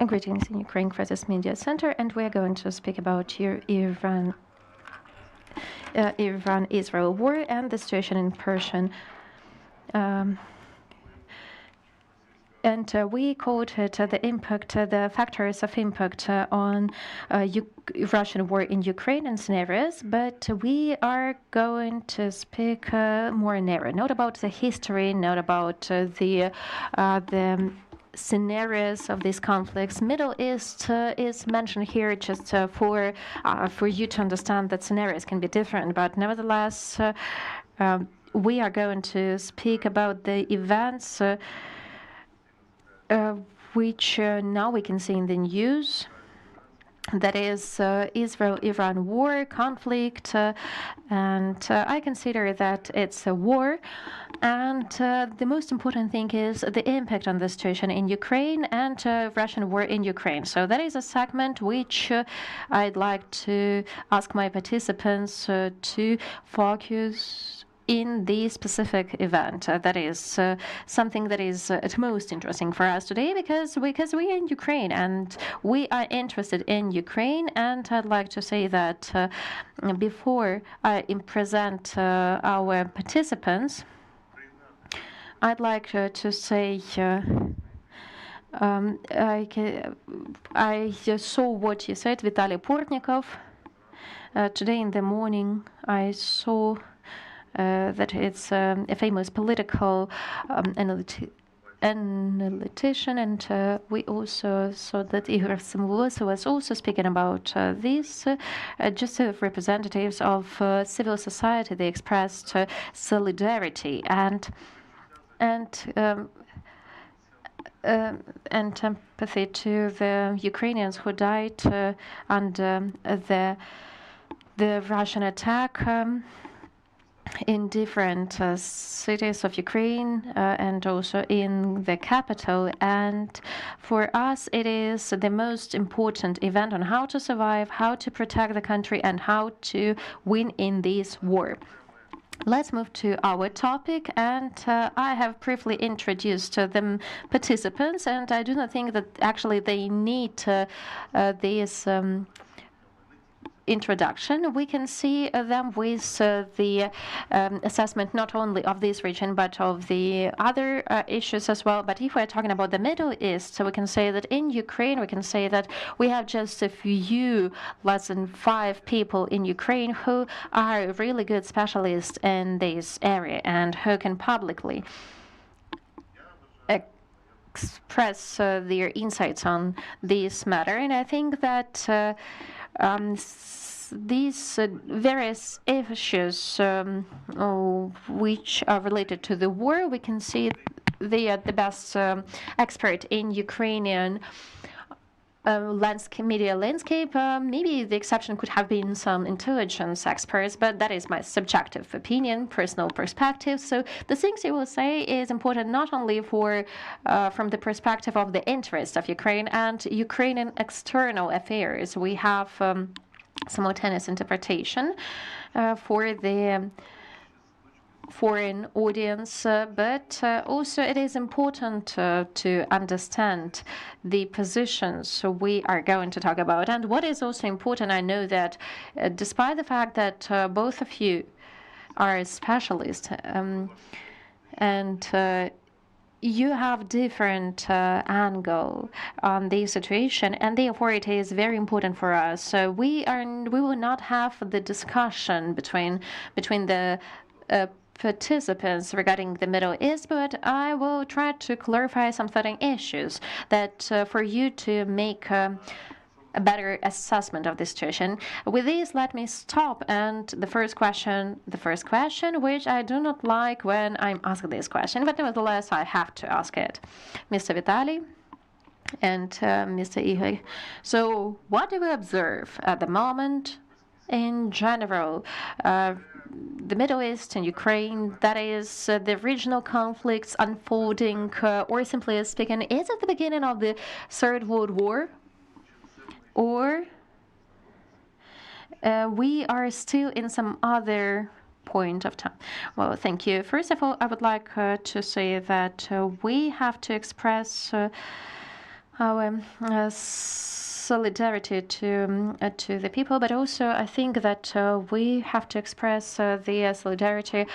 Greetings in Ukraine Crisis Media Center, and we're going to speak about Iran-Israel war and the situation in Persian. We quoted the impact, the factors of impact on Russian war in Ukraine and scenarios, but we are going to speak more narrow, not about the history, not about the scenarios of these conflicts. Middle East is mentioned here just for you to understand that scenarios can be different, but nevertheless, we are going to speak about the events which now we can see in the news. That is Israel-Iran war conflict, and I consider that it's a war. And the most important thing is the impact on the situation in Ukraine and Russian war in Ukraine. So that is a segment which I'd like to ask my participants to focus in the specific event. That is something that is at most interesting for us today because we are in Ukraine and we are interested in Ukraine. And I'd like to say that before I present our participants, I'd like to say I saw what you said, Vitaliy Portnikov. Today in the morning, I saw that it's a famous political analytician, and we also saw that Ihor Semyvolos was also speaking about this. Just representatives of civil society, they expressed solidarity and empathy to the Ukrainians who died under the Russian attack in different cities of Ukraine and also in the capital. And for us, it is the most important event on how to survive, how to protect the country, and how to win in this war. Let's move to our topic, and I have briefly introduced the participants, and I do not think that actually they need this introduction. We can see them with the assessment not only of this region but of the other issues as well. But if we're talking about the Middle East, so we can say that in Ukraine, we can say that we have just a few, less than 5 people in Ukraine who are really good specialists in this area and who can publicly express their insights on this matter. And I think that these various issues which are related to the war, we can see they are the best expert in Ukrainian media landscape. Maybe the exception could have been some intelligence experts, but that is my subjective opinion, personal perspective. So the things you will say is important not only for from the perspective of the interest of Ukraine and Ukrainian external affairs. We have simultaneous interpretation for the foreign audience, but also it is important to understand the positions we are going to talk about. And what is also important, I know that despite the fact that both of you are specialists and you have different angle on the situation, and therefore it is very important for us. So we will not have the discussion between the participants regarding the Middle East, but I will try to clarify some certain issues that for you to make a better assessment of the situation. With this, let me stop. And the first question, which I do not like when I'm asked this question, but nevertheless, I have to ask it. Mr. Vitaliy and Mr. Ihor. So what do we observe at the moment in general? The Middle East and Ukraine, that is the regional conflicts unfolding, or simply speaking, is it the beginning of the Third World War? Or we are still in some other point of time? Well, thank you. First of all, I would like to say that we have to express our solidarity to the people, but also I think that we have to express the solidarity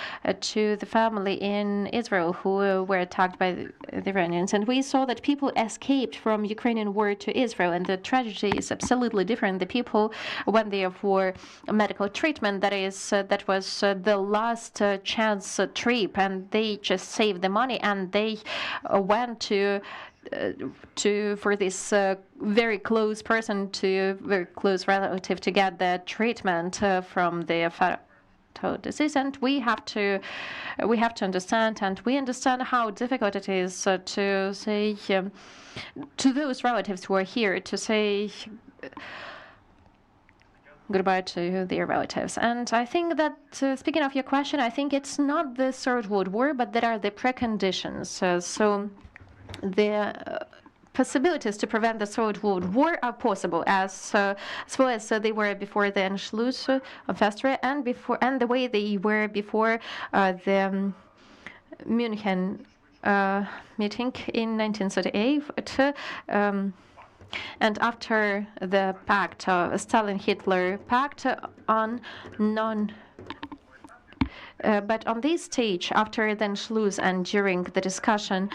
to the family in Israel who were attacked by the Iranians. And we saw that people escaped from Ukrainian war to Israel, and the tragedy is absolutely different. The people went there for medical treatment. That was the last chance trip, and they just saved the money, and they went to for this very close person, to very close relative, to get the treatment from the fatal disease. And we have to understand, and we understand how difficult it is to say to those relatives who are here, to say goodbye to their relatives. And I think that, speaking of your question, I think it's not the Third World War, but there are the preconditions. So the possibilities to prevent the Third World War are possible, as well as they were before the Anschluss of Austria, and the way they were before the München meeting in 1938. And after the pact, Stalin-Hitler pact on non. But on this stage, after the Anschluss and during the discussion,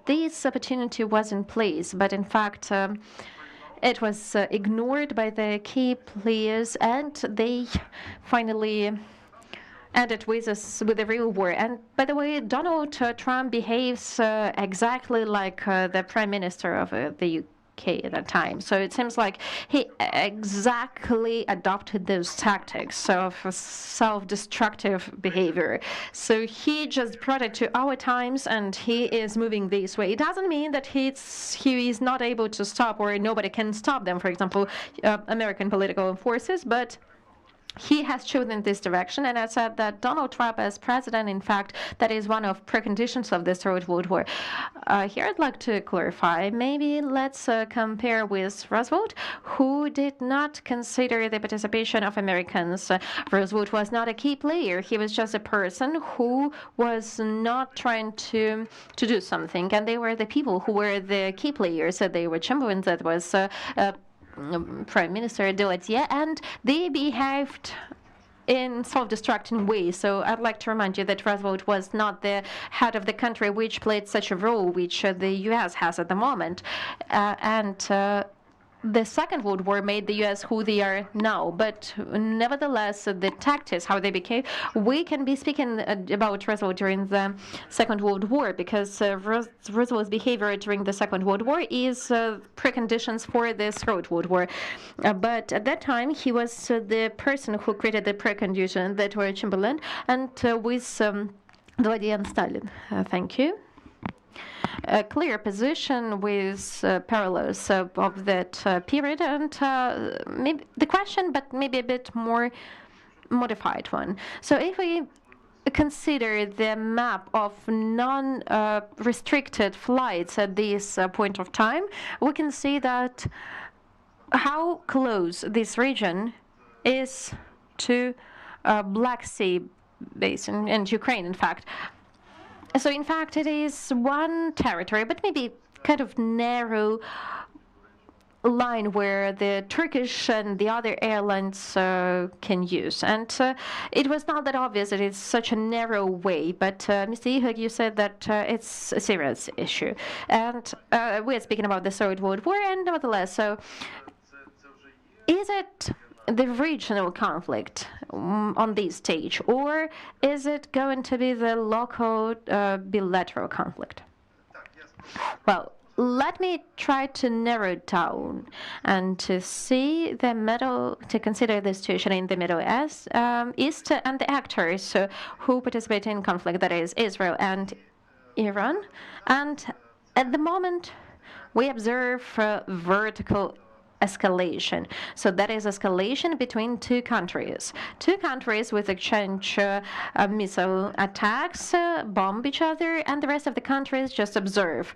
this opportunity was in place. But in fact, it was ignored by the key players, and they finally ended with the real war. And by the way, Donald Trump behaves exactly like the Prime Minister of the UK at that time. So it seems like he exactly adopted those tactics of self-destructive behavior. So he just brought it to our times, and he is moving this way. It doesn't mean that he is not able to stop, or nobody can stop them, for example, American political forces, but he has chosen this direction. And I said that Donald Trump as president, in fact, that is one of preconditions of the Third World War. Here I'd like to clarify. Maybe let's compare with Roosevelt, who did not consider the participation of Americans. Roosevelt was not a key player. He was just a person who was not trying to do something. And they were the people who were the key players. They were champions. That was Prime Minister Valeriy, and they behaved in self-destructing ways. So I'd like to remind you that Roosevelt was not the head of the country which played such a role which the U.S. has at the moment. The Second World War made the U.S. who they are now, but nevertheless, the tactics, how they became, we can be speaking about Roosevelt during the Second World War, because Roosevelt's behavior during the Second World War is preconditions for the Third World War. But at that time, he was the person who created the precondition that were Chamberlain, and with Valeriy and Stalin. Thank you. A clear position with parallels of that period, and maybe the question, but maybe a bit more modified one. So if we consider the map of non-restricted flights at this point of time, we can see that how close this region is to Black Sea basin and Ukraine, in fact. So, in fact, it is one territory, but maybe kind of narrow line where the Turkish and the other airlines can use. And it was not that obvious that it's such a narrow way, but Mr. Ihor, you said that it's a serious issue. And we're speaking about the Third World War, and nevertheless, so is it the regional conflict on this stage, or is it going to be the local bilateral conflict? Well, let me try to narrow it down and to see to consider the situation in the Middle East and the actors who participate in conflict, that is Israel and Iran. And at the moment, we observe vertical escalation. So that is escalation between two countries with exchange missile attacks, bomb each other, and the rest of the countries just observe.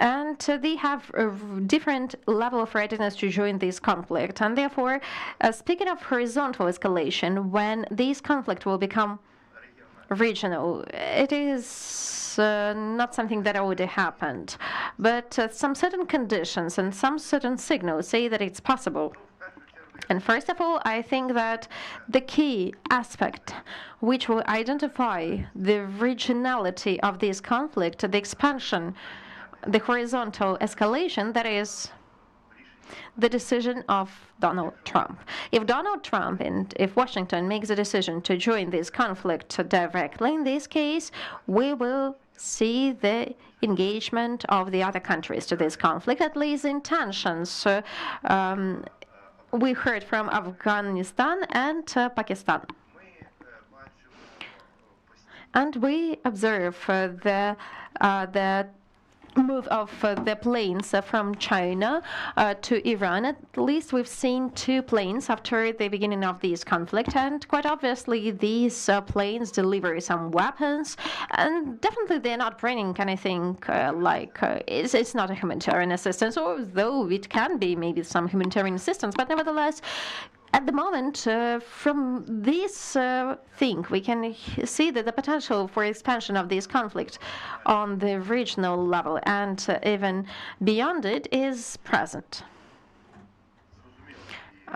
And they have a different level of readiness to join this conflict. And therefore, speaking of horizontal escalation, when this conflict will become regional. It is not something that already happened, but some certain conditions and some certain signals say that it's possible. And first of all, I think that the key aspect which will identify the regionality of this conflict, the expansion, the horizontal escalation, that is the decision of Donald Trump. If Donald Trump and if Washington makes a decision to join this conflict directly, in this case, we will see the engagement of the other countries to this conflict, at least in tensions. We heard from Afghanistan and Pakistan. And we observe the move of the planes from China to Iran. At least we've seen 2 planes after the beginning of this conflict, and quite obviously these planes deliver some weapons, and definitely they're not bringing anything it's not a humanitarian assistance, although it can be maybe some humanitarian assistance, but nevertheless, at the moment, from this thing, we can see that the potential for expansion of this conflict on the regional level and even beyond it is present.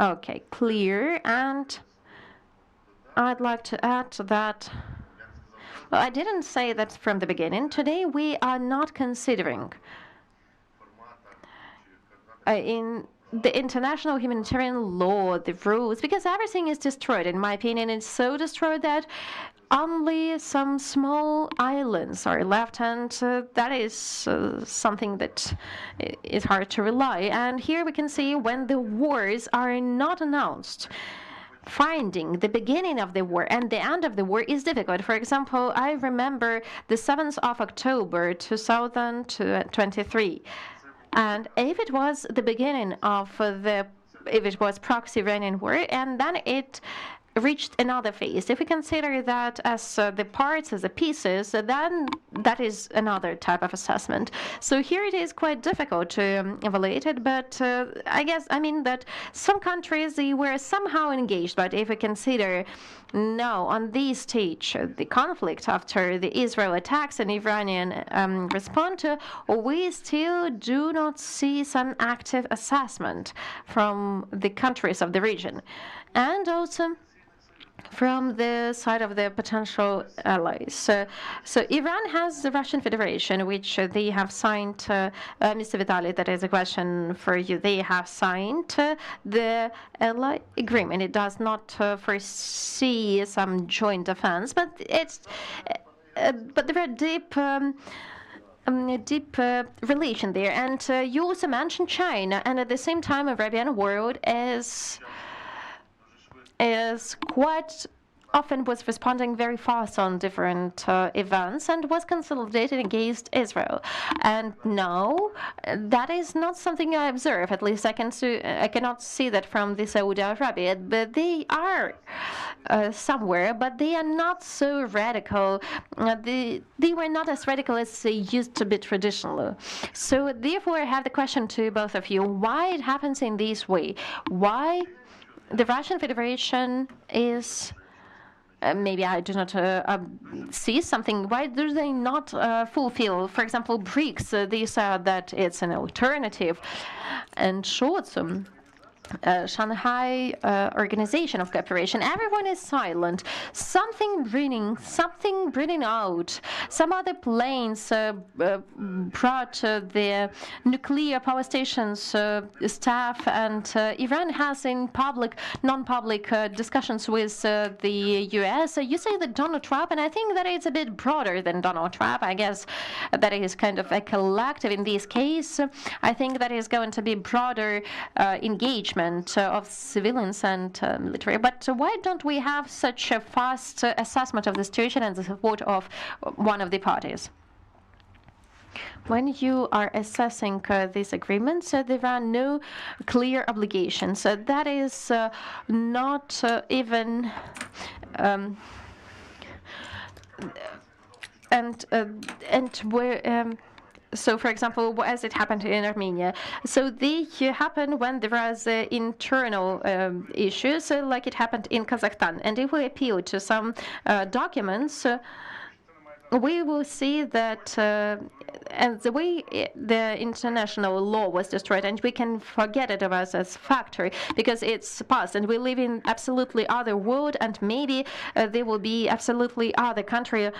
Okay, clear. And I'd like to add to that. Well, I didn't say that from the beginning. Today, we are not considering in the international humanitarian law, the rules, because everything is destroyed. In my opinion, it's so destroyed that only some small islands are left, and that is something that is hard to rely. And here we can see when the wars are not announced, finding the beginning of the war and the end of the war is difficult. For example, I remember the 7th of October 2023. And if it was the beginning of if it was proxy Iranian war, and then it reached another phase. If we consider that as the parts, as the pieces, then that is another type of assessment. So here it is quite difficult to evaluate it, but I mean that some countries, they were somehow engaged, but if we consider now on this stage, the conflict after the Israel attacks and Iranian response, we still do not see some active assessment from the countries of the region. And also, from the side of the potential allies. So Iran has the Russian Federation, which they have signed, Mr. Vitaliy, that is a question for you. They have signed the ally agreement. It does not foresee some joint defense, but there are deep relation there. And you also mentioned China, and at the same time, Arabian world is quite often was responding very fast on different events and was consolidated against Israel. And no, that is not something I observe. At least I cannot see that from the Saudi Arabia. But they are somewhere, but they are not so radical. They were not as radical as they used to be traditionally. So therefore, I have the question to both of you: why it happens in this way? Why the Russian Federation is, maybe I do not see something, why do they not fulfill, for example, BRICS? They said that it's an alternative. And short-term, Shanghai Organization of Cooperation. Everyone is silent. Something breathing out. Some other planes brought the nuclear power stations staff, and Iran has in non-public discussions with the U.S. You say that Donald Trump, and I think that it's a bit broader than Donald Trump. I guess that is kind of a collective in this case. I think that is going to be broader engagement of civilians and military. But why don't we have such a fast assessment of the situation and the support of one of the parties? When you are assessing these agreements, there are no clear obligations. That is not even and where So, for example, as it happened in Armenia, so they happened when there was internal issues, like it happened in Kazakhstan. And if we appeal to some documents, we will see that and the way the international law was destroyed, and we can forget it about as factory because it's past, and we live in absolutely other world, and maybe there will be absolutely other country,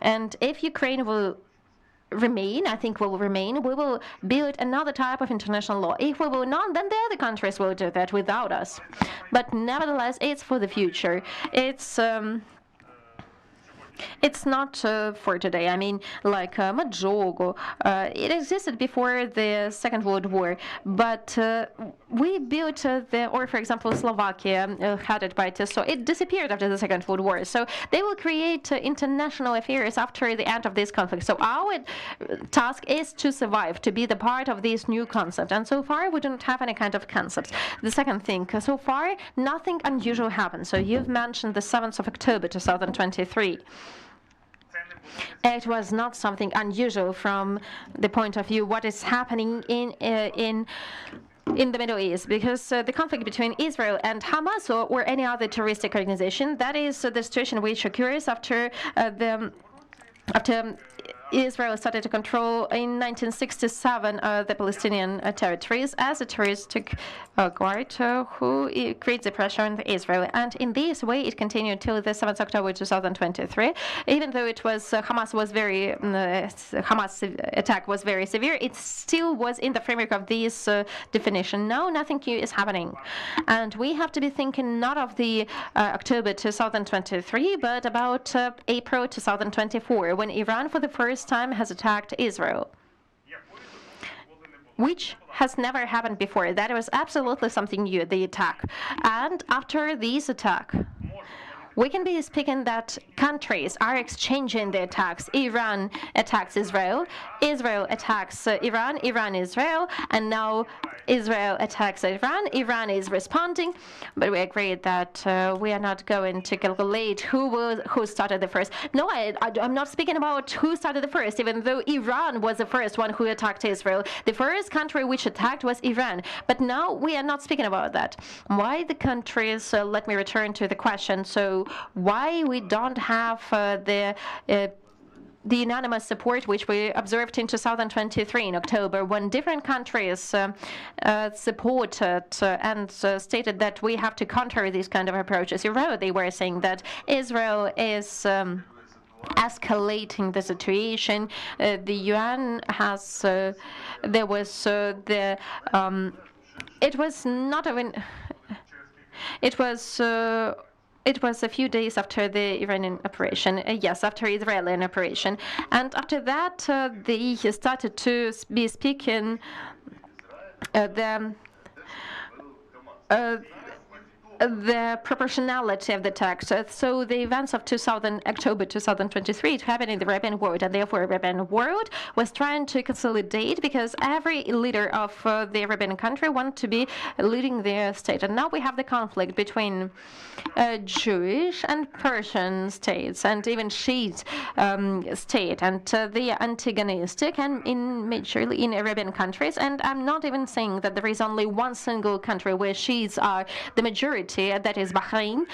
and if Ukraine will remain, I think will remain, we will build another type of international law. If we will not, then the other countries will do that without us. But nevertheless, it's for the future. It's not for today. I mean, like Majogo, it existed before the Second World War, but we built or for example, Slovakia, headed by Tiso, it disappeared after the Second World War. So they will create international affairs after the end of this conflict. So our task is to survive, to be the part of this new concept. And so far, we don't have any kind of concepts. The second thing, so far, nothing unusual happened. So you've mentioned the 7th of October 2023. It was not something unusual from the point of view what is happening in the Middle East, because the conflict between Israel and Hamas or any other terroristic organization, that is the situation which occurs after Israel started to control in 1967 the Palestinian territories as a terroristic guard who creates the pressure on Israel. And in this way, it continued till the 7th October 2023. Even though it was Hamas attack was very severe, it still was in the framework of this definition. Now, nothing new is happening. And we have to be thinking not of the October 2023, but about April 2024, when Iran for the first time has attacked Israel, which has never happened before. That was absolutely something new, the attack. And after this attack, we can be speaking that countries are exchanging the attacks. Iran attacks Israel, Israel attacks Iran, Iran Israel, and now Israel attacks Iran, Iran is responding. But we agreed that we are not going to calculate who started the first. No, I'm not speaking about who started the first, even though Iran was the first one who attacked Israel. The first country which attacked was Iran. But now we are not speaking about that. Why the countries, let me return to the question. So why we don't have the unanimous support which we observed in 2023 in October, when different countries supported and stated that we have to counter these kind of approaches. They were saying that Israel is escalating the situation. The UN has there was it was not even it was a few days after the Iranian operation, yes, after Israeli operation. And after that, they started to be speaking the proportionality of the text. So the events of October 2023, it happened in the Arabian world, and therefore the Arabian world was trying to consolidate, because every leader of the Arabian country wanted to be leading their state. And now we have the conflict between Jewish and Persian states, and even Shiite state, and they are antagonistic and majorly in Arabian countries. And I'm not even saying that there is only one single country where Shiites are the majority, that is Bahrain.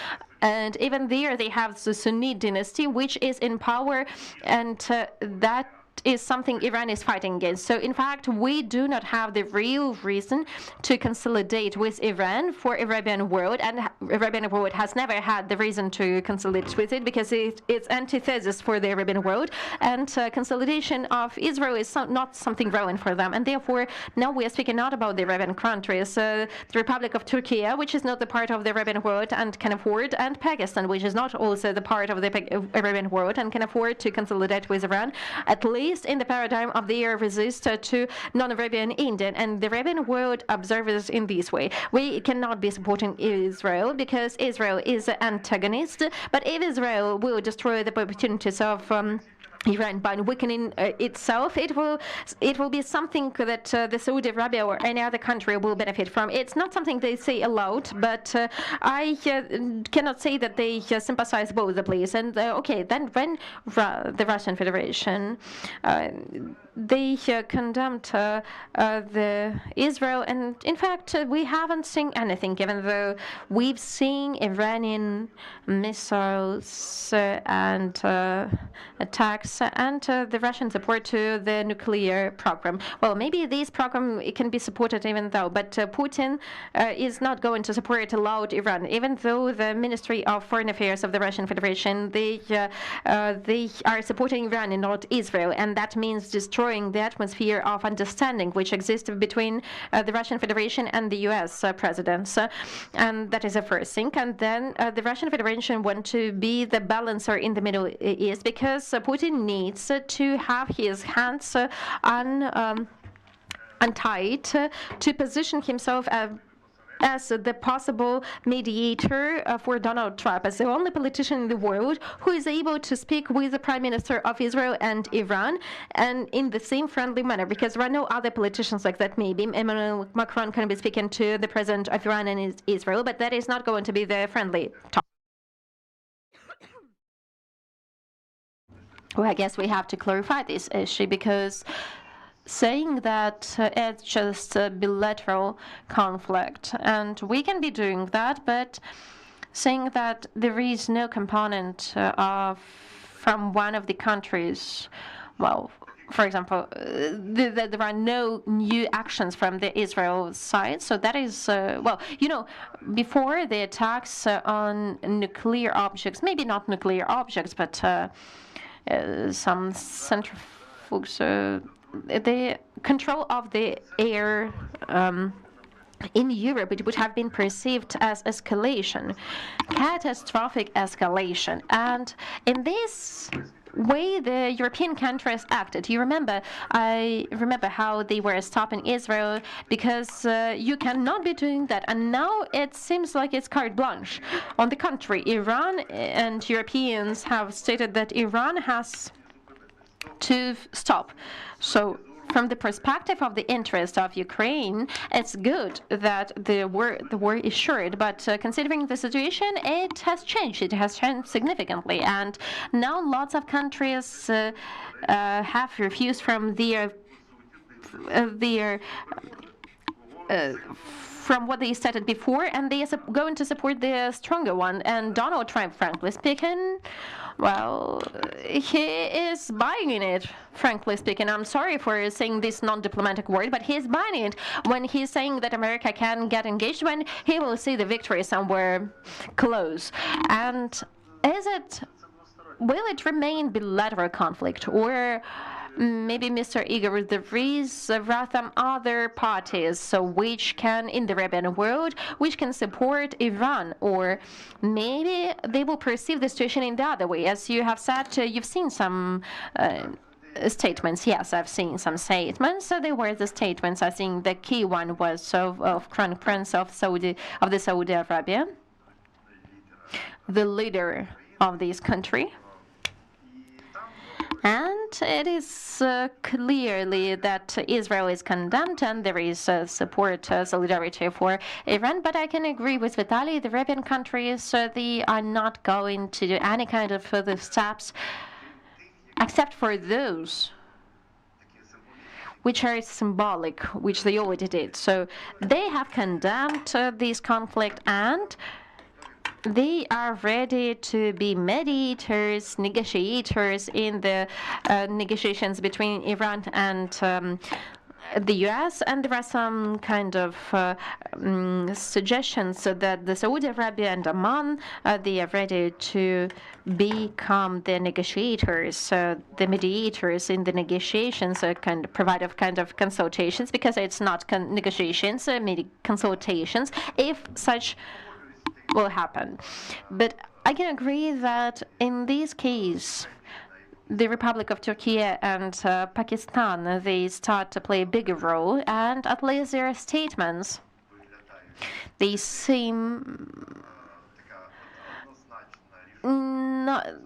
And even there they have the Sunni dynasty, which is in power, and that is something Iran is fighting against. So in fact, we do not have the real reason to consolidate with Iran for Arabian world, and Arabian world has never had the reason to consolidate with it, because it's antithesis for the Arabian world, and consolidation of Israel is not something relevant for them. And therefore, now we are speaking not about the Arabian countries, the Republic of Turkey, which is not the part of the Arabian world and can afford, and Pakistan, which is not also the part of the Arabian world and can afford to consolidate with Iran, at least in the paradigm of their resist to non-Arabian Indian. And the Arabian world observes in this way. We cannot be supporting Israel because Israel is an antagonist, but if Israel will destroy the opportunities of Iran by weakening itself, it will be something that the Saudi Arabia or any other country will benefit from. It's not something they say aloud, but I cannot say that they sympathize both the place. And okay, then when the Russian Federation they condemned the Israel, and in fact, we haven't seen anything, even though we've seen Iranian missiles and attacks and the Russian support to the nuclear program. Well, maybe this program it can be supported even though, but Putin is not going to support allowed Iran, even though the Ministry of Foreign Affairs of the Russian Federation they are supporting Iran and not Israel, and that means destroying the atmosphere of understanding which exists between the Russian Federation and the U.S. Presidents, and that is the first thing. And then the Russian Federation want to be the balancer in the Middle East because Putin needs to have his hands untied to position himself as the possible mediator for Donald Trump, as the only politician in the world who is able to speak with the Prime Minister of Israel and Iran, and in the same friendly manner, because there are no other politicians like that. Maybe Emmanuel Macron can be speaking to the President of Iran and Israel, but that is not going to be the friendly talk. Well, I guess we have to clarify this issue, because saying that it's just a bilateral conflict, and we can be doing that, but saying that there is no component from one of the countries, well, for example, there are no new actions from the Israel side, so that is, well, you know, before the attacks on nuclear objects, maybe not nuclear objects, but some centrifuges, the control of the air in Europe, it would have been perceived as escalation, catastrophic escalation. And in this way, the European countries acted. I remember how they were stopping Israel because you cannot be doing that. And now it seems like it's carte blanche. On the contrary, Iran and Europeans have stated that Iran has to stop. So from the perspective of the interest of Ukraine, it's good that the war is short, but considering the situation, it has changed. It has changed significantly, and now lots of countries have refused from from what they stated before, and they are going to support the stronger one. And Donald Trump, frankly speaking, well, he is buying it, frankly speaking. I'm sorry for saying this non-diplomatic word, but he's buying it when he's saying that America can get engaged when he will see the victory somewhere close. And will it remain bilateral conflict, or maybe, Mr. Ihor, there is rather other parties so which can, in the Arabian world, which can support Iran, or maybe they will perceive the situation in the other way. As you have said, you've seen some statements. Yes, I've seen some statements. So they were the statements. I think the key one was of Crown Prince of the Saudi Arabia, the leader of this country. And it is clearly that Israel is condemned, and there is support, solidarity for Iran. But I can agree with Vitaliy, the Arabian countries, they are not going to do any kind of further steps, except for those which are symbolic, which they already did. So they have condemned this conflict, and they are ready to be mediators, negotiators in the negotiations between Iran and the U.S., and there are some kind of suggestions that the Saudi Arabia and Oman, they are ready to become the negotiators, the mediators in the negotiations, kind of provide a kind of consultations, because it's not negotiations, consultations, if such will happen. But I can agree that in this case, the Republic of Turkey and Pakistan, they start to play a bigger role, and at least their statements, they seem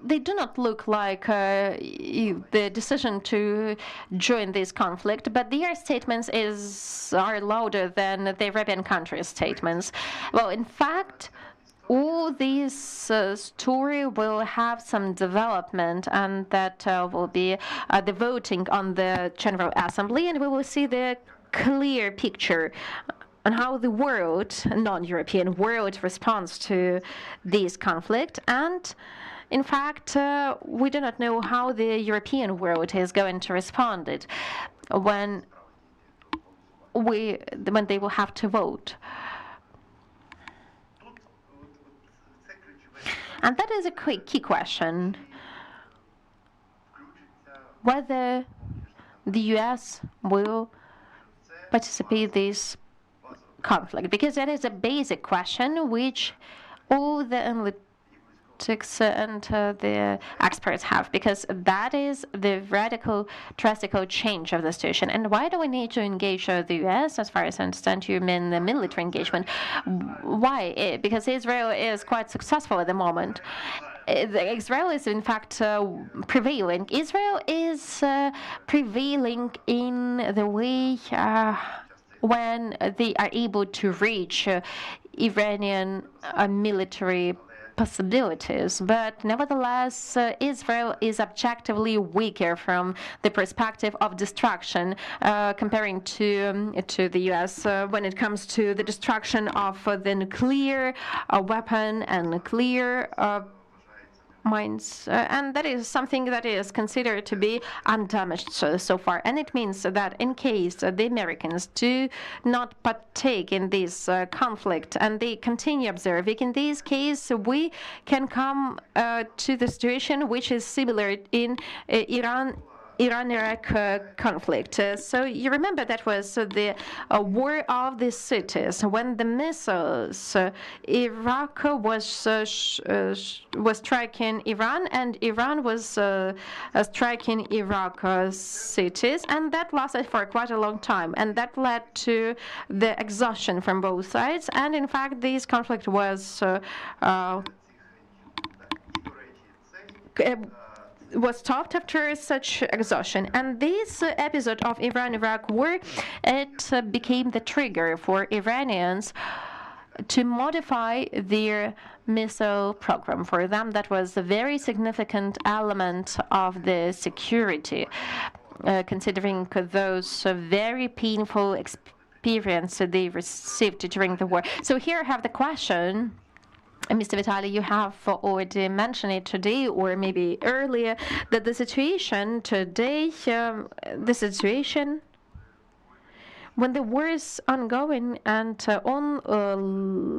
they do not look like the decision to join this conflict, but their statements are louder than the Arabian countries' statements. Well, in fact, all this story will have some development, and that will be the voting on the General Assembly, and we will see the clear picture on how the world, non-European world, responds to this conflict. And in fact, we do not know how the European world is going to respond it when they will have to vote. And that is a key question, whether the US will participate in this conflict, because that is a basic question which all the analytics and the experts have, because that is the radical, drastic change of the situation. And why do we need to engage the US? As far as I understand, you mean the military engagement. Why? Because Israel is quite successful at the moment. Israel is in fact prevailing. Israel is prevailing in the way when they are able to reach Iranian military possibilities, but nevertheless, Israel is objectively weaker from the perspective of destruction, comparing to the U.S. When it comes to the destruction of the nuclear weapon and nuclear mines, and that is something that is considered to be undamaged so far. And it means that in case the Americans do not partake in this conflict and they continue observing, in this case we can come to the situation which is similar in Iran-Iraq conflict. So you remember that was the war of the cities, when the missiles, Iraq was striking Iran, and Iran was striking Iraq cities, and that lasted for quite a long time, and that led to the exhaustion from both sides. And in fact, this conflict was stopped after such exhaustion. And this episode of Iran-Iraq war, it became the trigger for Iranians to modify their missile program. For them, that was a very significant element of the security, considering those very painful experiences they received during the war. So here I have the question. Mr. Vitaliy, you have already mentioned it today, or maybe earlier, that the situation today, when the war is ongoing and on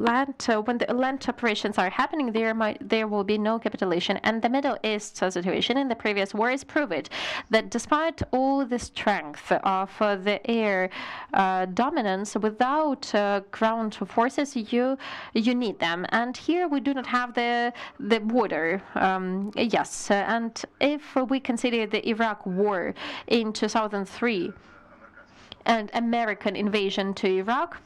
land, when the land operations are happening, there will be no capitulation. And the Middle East situation in the previous wars proved that despite all the strength of the air dominance, without ground forces, you need them. And here we do not have the border. Yes, and if we consider the Iraq war in 2003, and American invasion to Iraq,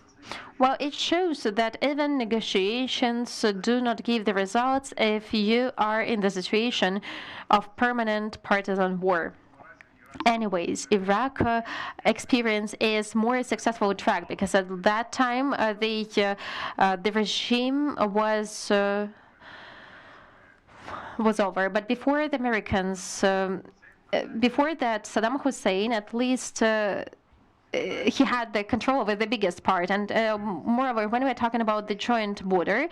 well, it shows that even negotiations do not give the results if you are in the situation of permanent partisan war. Anyways, Iraq experience is more successful track, because at that time the regime was over. But before the Americans, before that, Saddam Hussein, at least he had the control over the biggest part. And moreover, when we're talking about the joint border,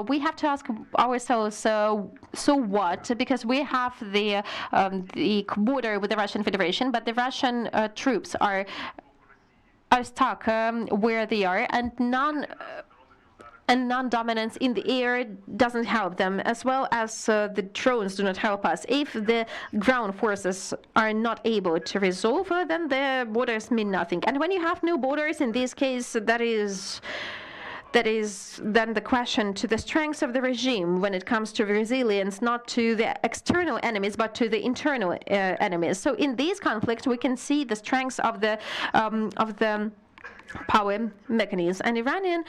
we have to ask ourselves, so what? Because we have the border with the Russian Federation, but the Russian troops are stuck where they are, and non-dominance in the air doesn't help them, as well as the drones do not help us. If the ground forces are not able to resolve, then the borders mean nothing. And when you have no borders, in this case, that is then the question to the strengths of the regime when it comes to resilience, not to the external enemies, but to the internal enemies. So in these conflicts, we can see the strengths of the power mechanisms. And Iranian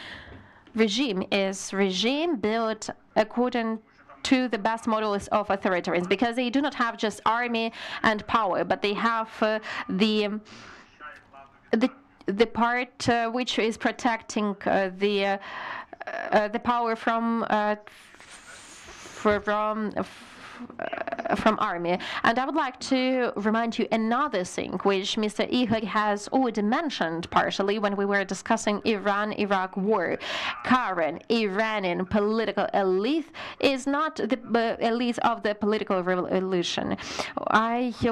regime is built according to the best models of authoritarians, because they do not have just army and power, but they have the part which is protecting the the power from army. And I would like to remind you another thing, which Mr. Ihor has already mentioned partially when we were discussing Iran-Iraq war. Current Iranian political elite is not the elite of the political revolution.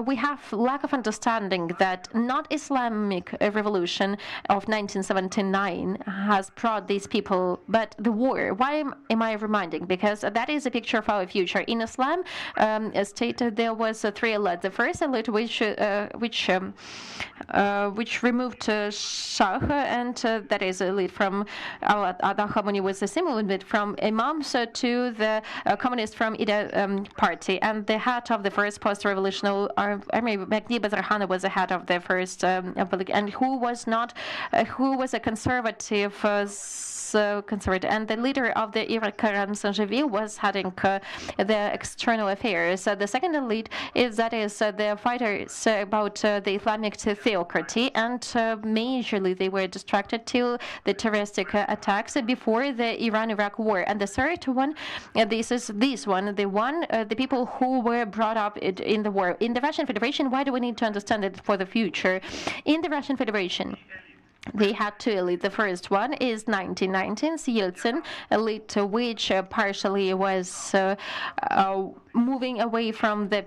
We have lack of understanding that not Islamic revolution of 1979 has brought these people, but the war. Why am I reminding? Because that is a picture of our future. In Islam, stated there was three elites. The first elite, which removed Shah, and that is elite from Ada Khamenei was the similar elite from imams to the communists from Ida party, and the head of the first post-revolutionary army, Mahdi Bazarkhani, was the head of the first and who was a conservative. And the leader of the Iraq, Karam Sanjavi, was heading the external affairs. The second elite is the fighters about the Islamic theocracy, and majorly they were distracted to the terroristic attacks before the Iran-Iraq war. And the third one, the people who were brought up in the war. In the Russian Federation, why do we need to understand it for the future? In the Russian Federation, they had two elites. The first one is 1919's Yeltsin elite, which partially was moving away from the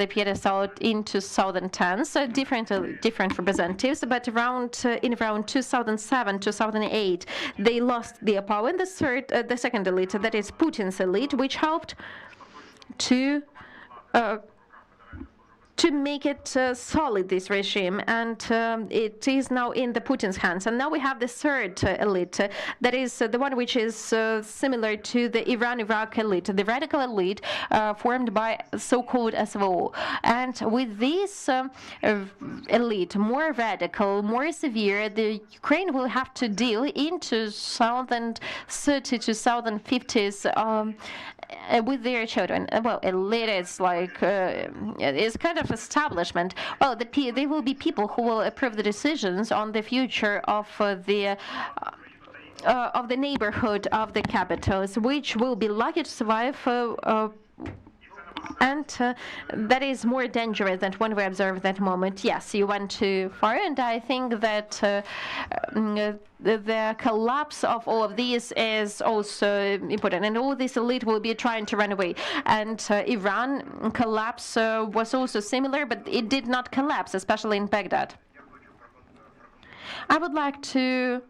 pedestal into southern tense, different representatives. But in around 2007, 2008, they lost their power. And the second elite, that is Putin's elite, which helped to make it solid, this regime, and it is now in the Putin's hands. And now we have the third elite, that is the one which is similar to the Iran-Iraq elite, the radical elite formed by so-called SVO. And with this elite, more radical, more severe, the Ukraine will have to deal in 2030 to 2050s with their children. Well, elite is like it's kind of establishment. Well, they will be people who will approve the decisions on the future of the neighborhood of the capitals, which will be lucky to survive. And that is more dangerous than when we observe that moment. Yes, you went too far, and I think that the collapse of all of these is also important, and all this elite will be trying to run away. And Iran collapse was also similar, but it did not collapse, especially in Baghdad. I would like to.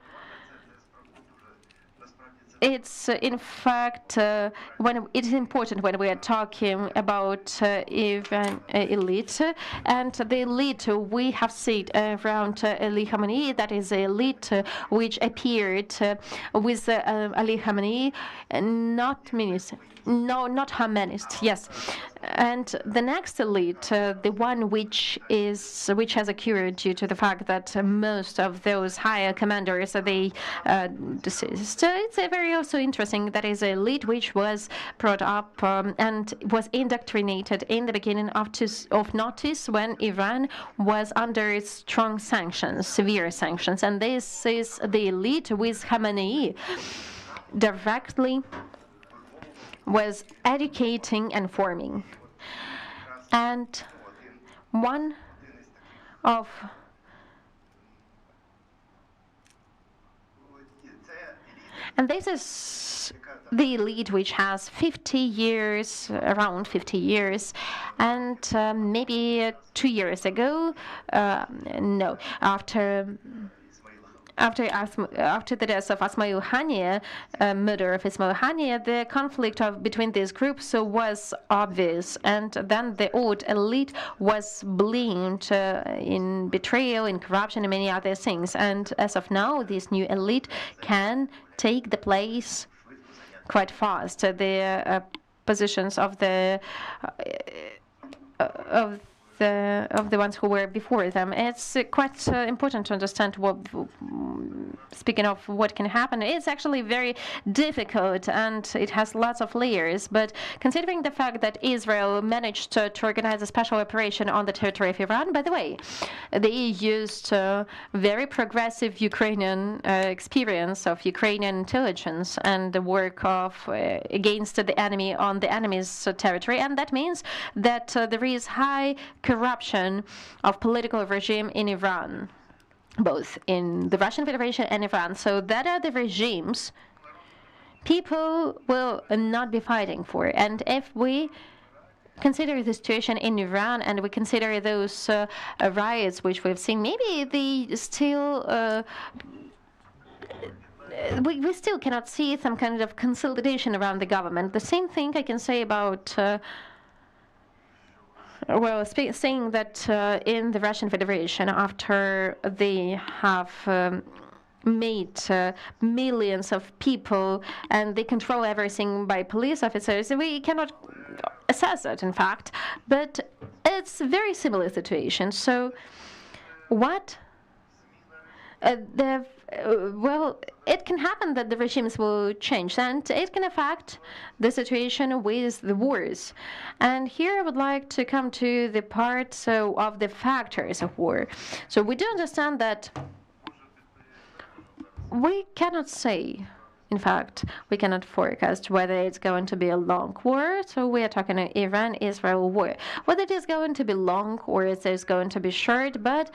It's in fact when it is important when we are talking about even elite, and the elite we have seen around Ali Khamenei, that is the elite which appeared with Ali Khamenei, not minister. No, not humanist. Yes, and the next elite, the one which has occurred due to the fact that most of those higher commanders they deceased. It's a very also interesting. That is an elite which was brought up and was indoctrinated in the beginning of notice when Iran was under strong sanctions, severe sanctions, and this is the elite with Khamenei directly was educating and forming. And one of this is the elite which has 50 years, around 50 years, and maybe 2 years ago, after the death of Ismail Haniyeh, murder of Ismail Haniyeh, the conflict between these groups was obvious, and then the old elite was blamed in betrayal, in corruption, and many other things. And as of now, this new elite can take the place quite fast. The positions of the the ones who were before them. It's quite important to understand what, speaking of what can happen, it's actually very difficult and it has lots of layers. But considering the fact that Israel managed to organize a special operation on the territory of Iran, by the way, they used very progressive Ukrainian experience of Ukrainian intelligence and the work of against the enemy on the enemy's territory, and that means that there is high corruption of political regime in Iran, both in the Russian Federation and Iran. So that are the regimes people will not be fighting for. And if we consider the situation in Iran and we consider those riots which we've seen, maybe they still we still cannot see some kind of consolidation around the government. The same thing I can say about saying that in the Russian Federation, after they have made millions of people and they control everything by police officers, we cannot assess it, in fact, but it's a very similar situation. So what it can happen that the regimes will change, and it can affect the situation with the wars. And here I would like to come to the part of the factors of war. So we do understand that we cannot say, in fact, we cannot forecast whether it's going to be a long war. So we are talking an Iran-Israel war. Whether it is going to be long or it is going to be short, but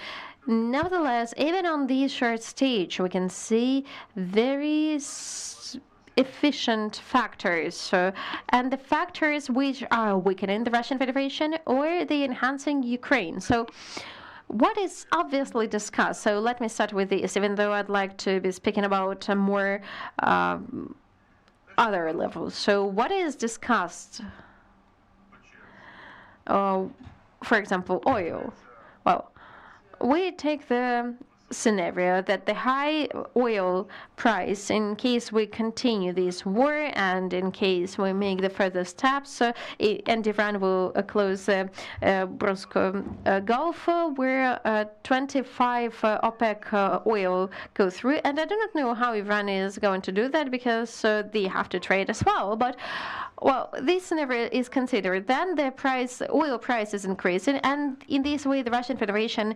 nevertheless, even on this short stage, we can see very efficient factors, and the factors which are weakening the Russian Federation or the enhancing Ukraine. So what is obviously discussed, so let me start with this, even though I'd like to be speaking about more other levels. So what is discussed? For example, oil. Well, we take the scenario that the high oil price, in case we continue this war and in case we make the further steps, and Iran will close Brusco Gulf, where 25 OPEC oil go through. And I do not know how Iran is going to do that, because they have to trade as well. But this scenario is considered. Then the oil price is increasing, and in this way, the Russian Federation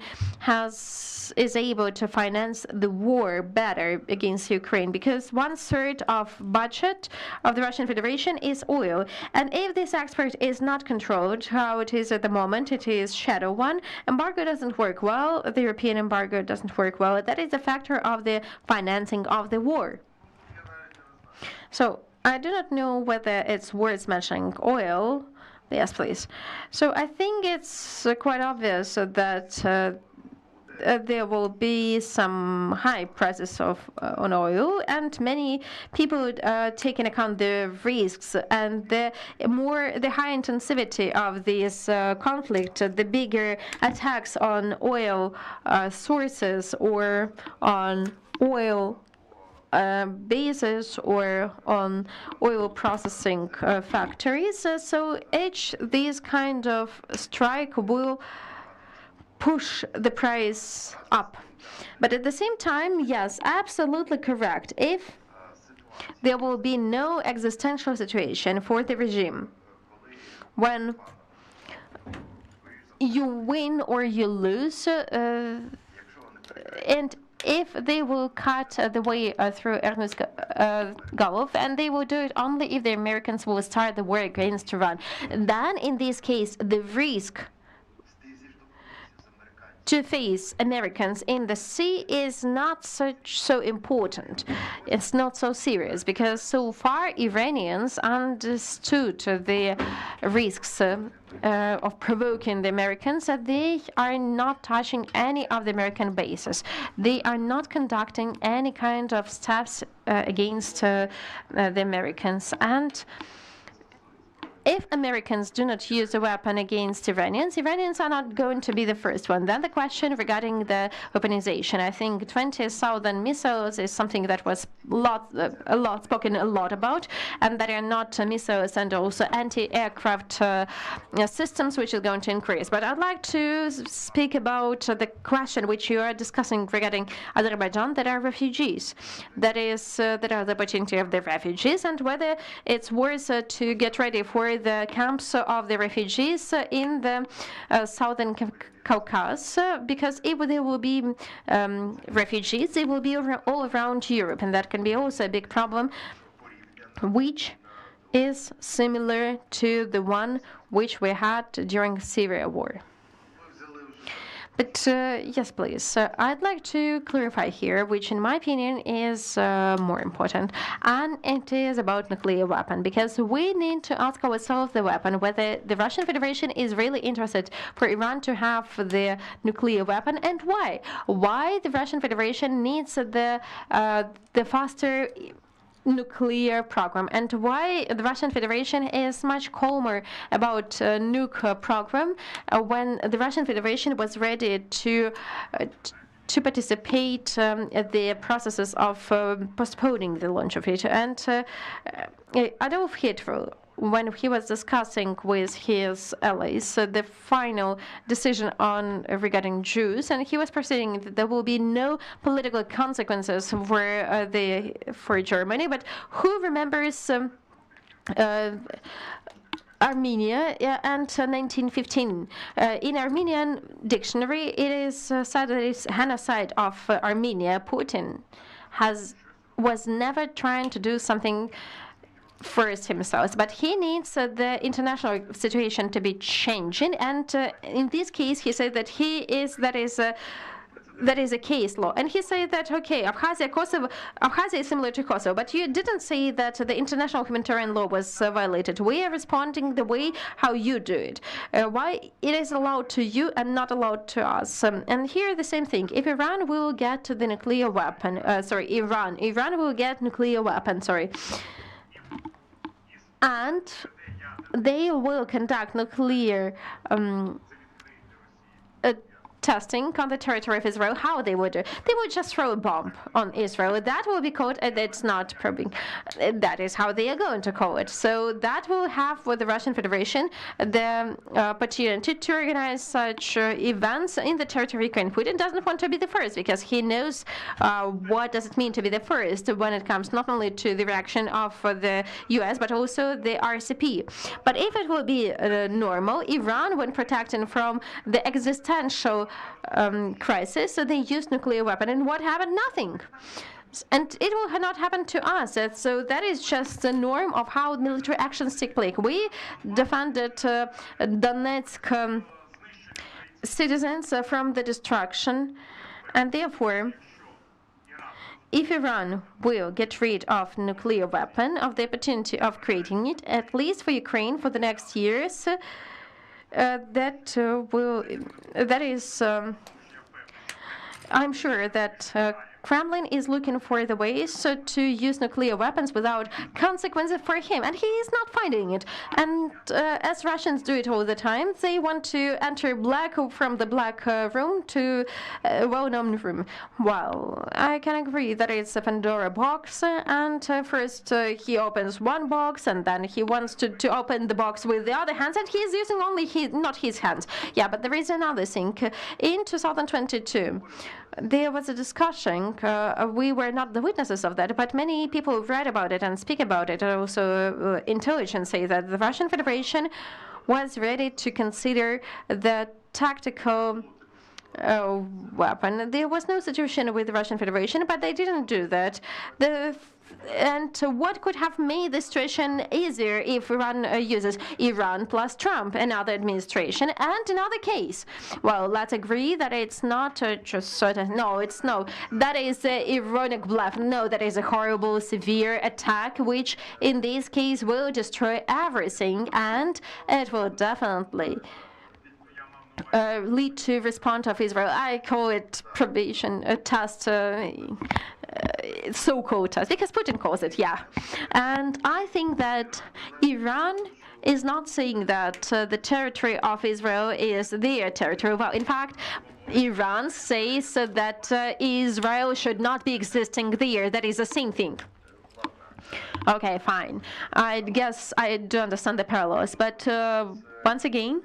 is able to finance the war better against Ukraine, because 1/3 of budget of the Russian Federation is oil. And if this export is not controlled, how it is at the moment, it is shadow one. Embargo doesn't work well. The European embargo doesn't work well. That is a factor of the financing of the war. So I do not know whether it's worth mentioning oil. Yes, please. So I think it's quite obvious that there will be some high prices on oil, and many people take into account the risks and the high intensity of this conflict, the bigger attacks on oil sources or on oil bases or on oil processing factories. So these kind of strike will push the price up. But at the same time, yes, absolutely correct. If there will be no existential situation for the regime, when you win or you lose, and if they will cut the way through Hormuz Gulf, and they will do it only if the Americans will start the war against Iran, then in this case, the risk to face Americans in the sea is not so important. It's not so serious, because so far Iranians understood the risks of provoking the Americans, that they are not touching any of the American bases. They are not conducting any kind of steps against the Americans. And if Americans do not use a weapon against Iranians, Iranians are not going to be the first one. Then the question regarding the weaponization. I think 20,000 missiles is something that was spoken a lot about, and that are not missiles and also anti-aircraft systems, which is going to increase. But I'd like to speak about the question which you are discussing regarding Azerbaijan, that are refugees. That are the opportunity of the refugees, and whether it's worth to get ready for the camps of the refugees in the southern Caucasus, because if there will be refugees, they will be all around Europe, and that can be also a big problem, which is similar to the one which we had during Syria war. But yes, please. I'd like to clarify here, which in my opinion is more important, and it is about nuclear weapon, because we need to ask ourselves the weapon, whether the Russian Federation is really interested for Iran to have the nuclear weapon, and why. Why the Russian Federation needs the faster nuclear program, and why the Russian Federation is much calmer about nuke program when the Russian Federation was ready to participate at the processes of postponing the launch of it. And Adolf Hitler, when he was discussing with his allies the final decision on regarding Jews, and he was proceeding that there will be no political consequences for Germany. But who remembers Armenia and 1915? In Armenian dictionary, it is said that it's genocide of Armenia. Putin was never trying to do something first himself, but he needs the international situation to be changing, and in this case he said that that is a case law, and he said that okay, Abkhazia is similar to Kosovo, but you didn't say that the international humanitarian law was violated. We are responding the way how you do it. Why it is allowed to you and not allowed to us? And here the same thing. If Iran will get the nuclear weapon, Iran will get nuclear weapon, and they will conduct nuclear testing on the territory of Israel. How they would do? They would just throw a bomb on Israel. That will be called, it's not probing. That is how they are going to call it. So that will have for the Russian Federation the opportunity to organize such events in the territory of Ukraine. Putin doesn't want to be the first, because he knows what does it mean to be the first when it comes not only to the reaction of the US, but also the RCP. But if it will be normal, Iran, when protecting from the existential crisis, so they used nuclear weapon, and what happened? Nothing. And it will not happen to us. So that is just the norm of how military actions take place. We defended Donetsk citizens from the destruction, and therefore, if Iran will get rid of nuclear weapon, of the opportunity of creating it, at least for Ukraine for the next years, I'm sure that Kremlin is looking for the ways to use nuclear weapons without consequences for him, and he is not finding it. And as Russians do it all the time, they want to enter from the black room to a well-known room. Well, I can agree that it's a Pandora box, and first he opens one box, and then he wants to open the box with the other hands, and he is using only not his hands. Yeah, but there is another thing. In 2022, there was a discussion. We were not the witnesses of that, but many people read about it and speak about it. Also, intelligence say that the Russian Federation was ready to consider the tactical weapon. There was no situation with the Russian Federation, but they didn't do that. And what could have made the situation easier if Iran uses Iran plus Trump, another administration, and another case? Well, let's agree that it's not just certain. No, that is ironic bluff. No, that is a horrible, severe attack, which in this case will destroy everything, and it will definitely lead to response of Israel. I call it probation, a test, so-called test, because Putin calls it, yeah. And I think that Iran is not saying that the territory of Israel is their territory. Well, in fact, Iran says that Israel should not be existing there. That is the same thing. Okay, fine. I guess I do understand the parallels, but once again,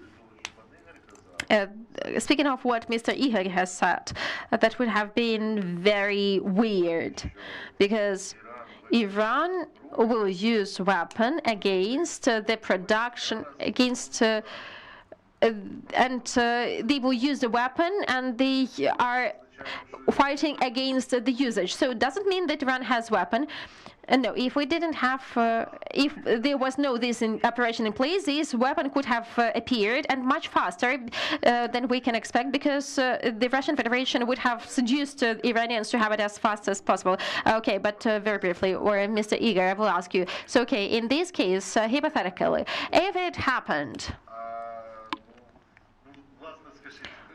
speaking of what Mr. Ihor has said, that would have been very weird, because Iran will use weapon against the production, against and they will use the weapon, and they are fighting against the usage. So it doesn't mean that Iran has weapon. No, if we didn't have, if there was no this operation in place, this weapon could have appeared, and much faster than we can expect, because the Russian Federation would have seduced Iranians to have it as fast as possible. Okay, but very briefly, or Mr. Ihor, I will ask you. So, okay, in this case, hypothetically, if it happened,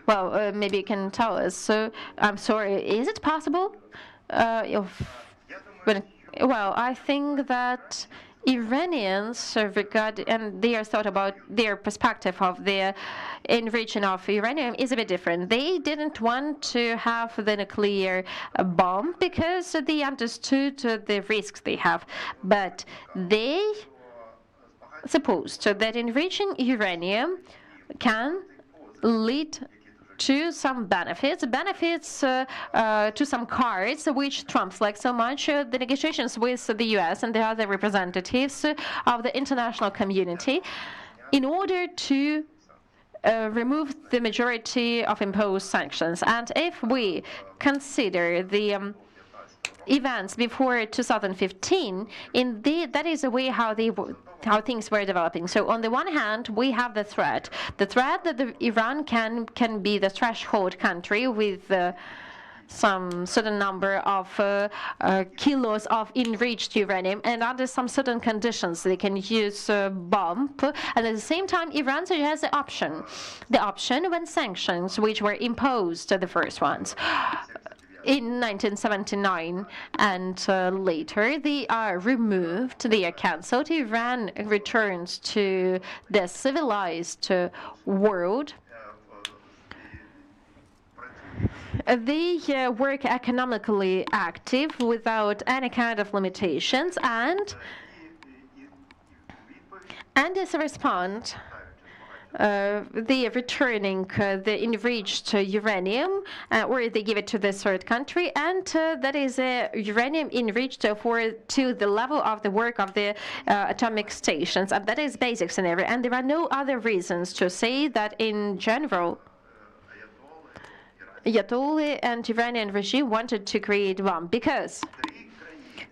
well, maybe you can tell us. So, I'm sorry, is it possible? Well, I think that Iranians regard, and their thought about their perspective of the enriching of uranium is a bit different. They didn't want to have the nuclear bomb because they understood the risks they have, but they supposed that enriching uranium can lead to some benefits to some cards which Trump's like so much, the negotiations with the U.S. and the other representatives of the international community in order to remove the majority of imposed sanctions. And if we consider the events before 2015, indeed, that is the way how things were developing. So on the one hand, we have the threat that Iran can be the threshold country with some certain number of kilos of enriched uranium, and under some certain conditions they can use bomb. And at the same time, Iran has the option when sanctions, which were imposed, the first ones, in 1979 and later, they are removed, they are cancelled. Iran returns to the civilized world. They work economically active without any kind of limitations, and as a response, they are returning the enriched uranium, or they give it to the third country, and that is uranium enriched to the level of the work of the atomic stations, and that is basic scenario. And there are no other reasons to say that in general Ayatollah and Iranian regime wanted to create bomb, because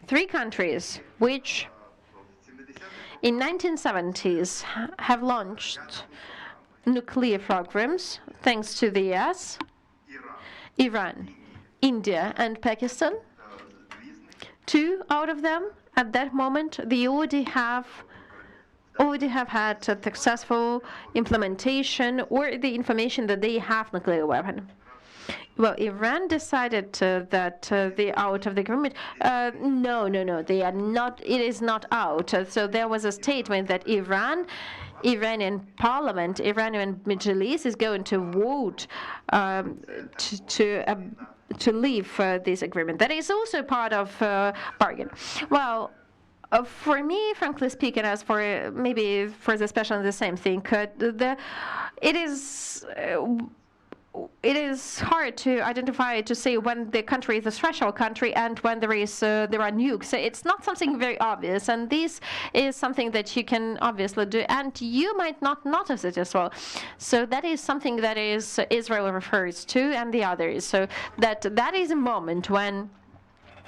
three countries which in 1970s have launched nuclear programs thanks to the US, Iran, India, and Pakistan. Two out of them, at that moment, they already have had a successful implementation or the information that they have nuclear weapon. Well, Iran decided that they are out of the agreement. No, they are not. It is not out. So there was a statement that Iranian parliament, Iranian Majlis is going to vote to leave this agreement. That is also part of bargain. Well, for me, frankly speaking, as for maybe for the special, the same thing. It is hard to identify, to say when the country is a threshold country and when there are nukes. It's not something very obvious, and this is something that you can obviously do, and you might not notice it as well. So that is something that is Israel refers to, and the others. So that is a moment when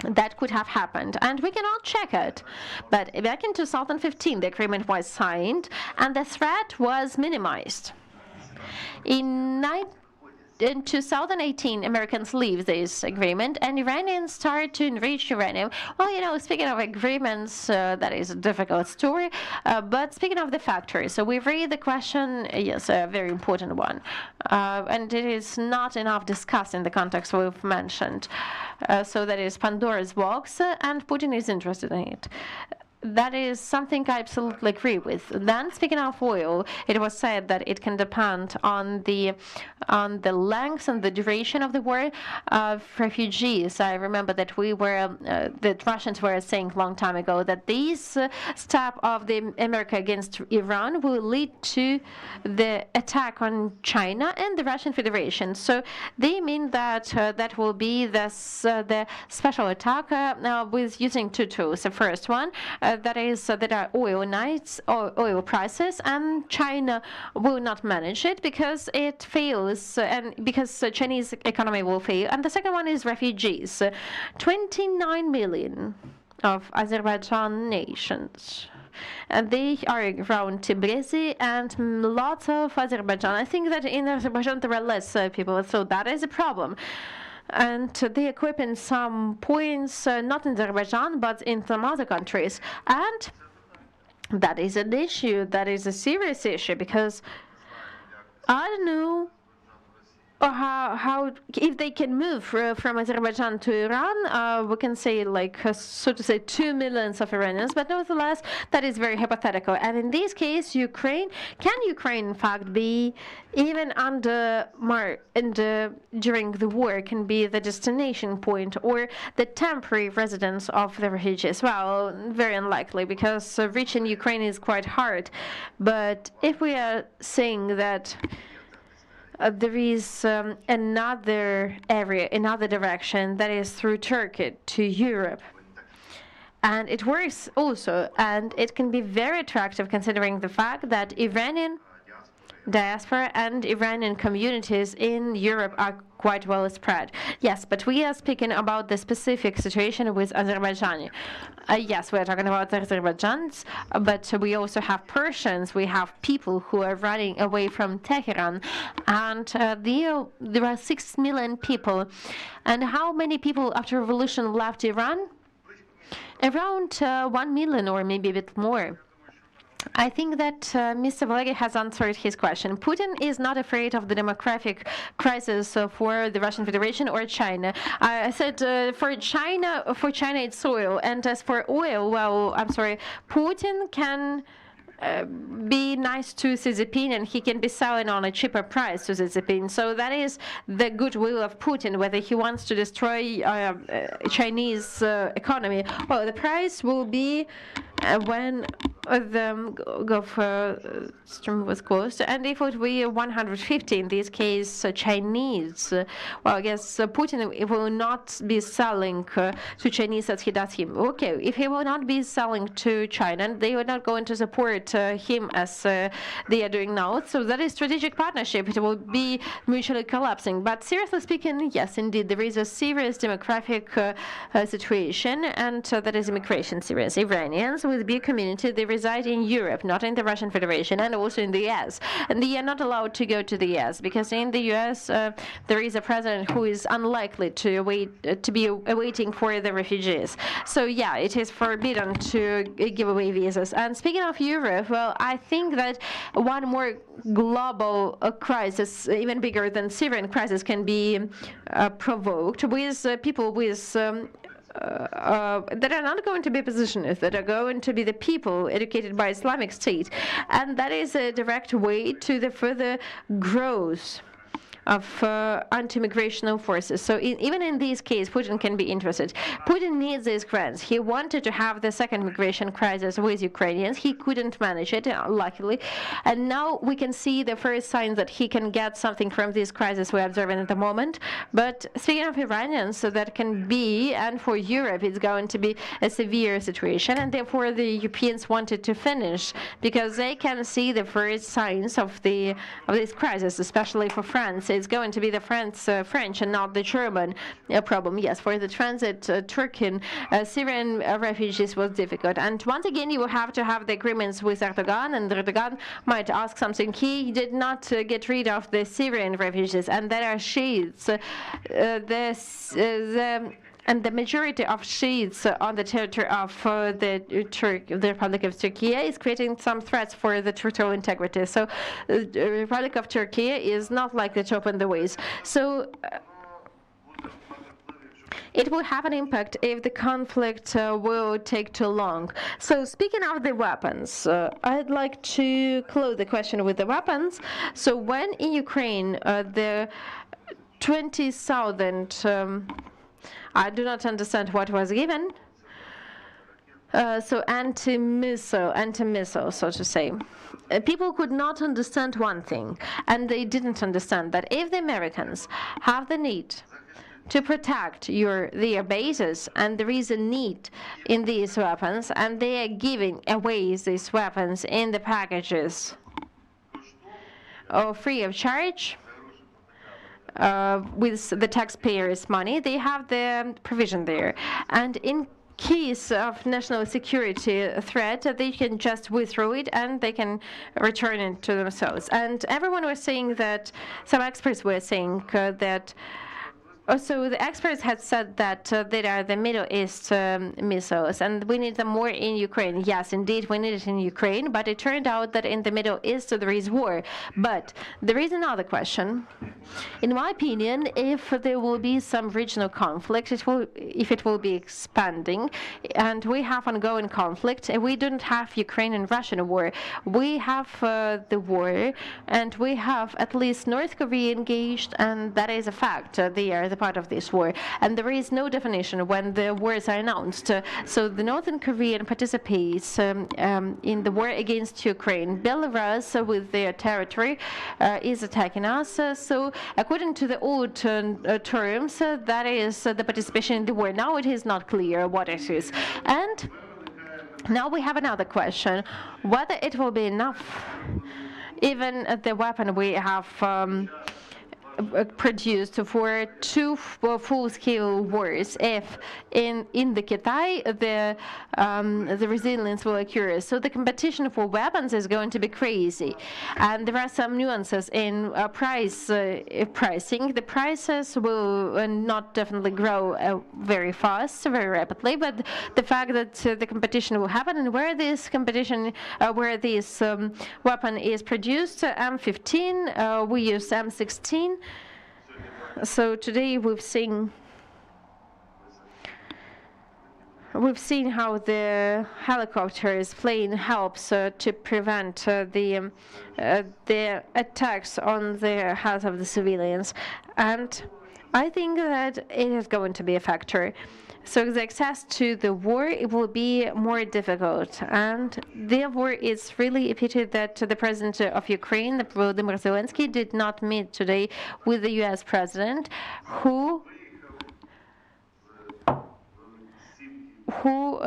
that could have happened, and we cannot check it. But back in 2015, the agreement was signed, and the threat was minimized. In 2018, Americans leave this agreement, and Iranians start to enrich uranium. Well, speaking of agreements, that is a difficult story. But speaking of the factors, so we read the question, yes, a very important one. And it is not enough discussed in the context we've mentioned. So that is Pandora's box, and Putin is interested in it. that is something I absolutely agree with. Then, speaking of oil, it was said that it can depend on the length and the duration of the war of refugees. I remember that that Russians were saying a long time ago that this step of the America against Iran will lead to the attack on China and the Russian Federation. So they mean that that will be the special attack with using two tools. The first one. That are oil prices, and China will not manage it because it fails, and because the Chinese economy will fail. And the second one is refugees. 29 million of Azerbaijan nations. And they are around Tbilisi and lots of Azerbaijan. I think that in Azerbaijan there are less people, so that is a problem. And they equip in some points, not in Azerbaijan, but in some other countries. And that is an issue, that is a serious issue, because I don't know how if they can move from Azerbaijan to Iran, we can say so to say 2 million of Iranians, but nevertheless that is very hypothetical. And in this case, Ukraine in fact be even during the war can be the destination point or the temporary residence of the refugees? Well, very unlikely, because reaching Ukraine is quite hard. But if we are saying that there is another area, another direction, that is through Turkey to Europe. And it works also, and it can be very attractive considering the fact that Iranian diaspora and Iranian communities in Europe are quite well spread. Yes, but we are speaking about the specific situation with Azerbaijan. Yes, we are talking about Azerbaijans, but we also have Persians. We have people who are running away from Tehran, and there are 6 million people. And how many people after revolution left Iran? Around 1 million, or maybe a bit more. I think that Mr. Valeriy has answered his question. Putin is not afraid of the demographic crisis for the Russian Federation or China. I said for China it's oil, and as for oil, well, I'm sorry, Putin can be nice to Xi Jinping, and he can be selling on a cheaper price to Xi Jinping. So that is the goodwill of Putin. Whether he wants to destroy Chinese economy, well, the price will be when the Gulf Stream was closed, and if it would be 150 in this case Chinese, well, I guess Putin will not be selling to Chinese as he does him. Okay, if he will not be selling to China, they are not going to support him as they are doing now. So that is strategic partnership. It will be mutually collapsing. But seriously speaking, yes, indeed, there is a serious demographic situation, and that is immigration serious. Iranians with big community, they reside in Europe, not in the Russian Federation, and also in the US. And they are not allowed to go to the US because in the US there is a president who is unlikely to be awaiting for the refugees. So yeah, it is forbidden to give away visas. And speaking of Europe, well, I think that one more global crisis, even bigger than Syrian crisis, can be provoked with people with that are not going to be positionists, that are going to be the people educated by Islamic State. And that is a direct way to the further growth of anti-migrational forces. So even in this case, Putin can be interested. Putin needs these grants. He wanted to have the second migration crisis with Ukrainians. He couldn't manage it, luckily. And now we can see the first signs that he can get something from this crisis we're observing at the moment. But speaking of Iranians, so that can be, and for Europe, it's going to be a severe situation. And therefore, the Europeans wanted to finish because they can see the first signs of this crisis, especially for France. It's going to be the French and not the German problem. Yes, for the transit Turkish Syrian refugees was difficult. And once again, you will have to have the agreements with Erdogan, and Erdogan might ask something. He did not get rid of the Syrian refugees, and there are Shiites. And the majority of Shiites on the territory of the Republic of Turkey is creating some threats for the territorial integrity. So the Republic of Turkey is not likely to open the ways. So it will have an impact if the conflict will take too long. So speaking of the weapons, I'd like to close the question with the weapons. So when in Ukraine the 20,000, I do not understand what was given, so anti-missile, so to say. People could not understand one thing, and they didn't understand that if the Americans have the need to protect their bases, and there is a need in these weapons, and they are giving away these weapons in the packages free of charge, with the taxpayers' money, they have the provision there. And in case of national security threat, they can just withdraw it and they can return it to themselves. And everyone was saying that, some experts were saying that, so the experts had said that there are the Middle East missiles, and we need them more in Ukraine. Yes, indeed, we need it in Ukraine, but it turned out that in the Middle East there is war. But there is another question. In my opinion, if there will be some regional conflict, if it will be expanding, and we have ongoing conflict, and we don't have Ukraine and Russian war. We have the war, and we have at least North Korea engaged, and that is a fact. They are the part of this war, and there is no definition when the wars are announced. So the Northern Korean participates in the war against Ukraine. Belarus, with their territory, is attacking us. So according to the old terms, that is the participation in the war. Now it is not clear what it is. And now we have another question, whether it will be enough, even the weapon we have produced for two full-scale wars, if in the Kitai the resilience will occur. So the competition for weapons is going to be crazy, and there are some nuances in pricing. The prices will not definitely grow very fast, very rapidly, but the fact that the competition will happen, and where this competition, where this weapon is produced, M15, we use M16. So today we've seen how the helicopters plane helps to prevent the attacks on the health of the civilians, and I think that it is going to be a factor. So the access to the war, it will be more difficult, and therefore it's really a pity that the president of Ukraine, Volodymyr Zelensky, did not meet today with the U.S. president, who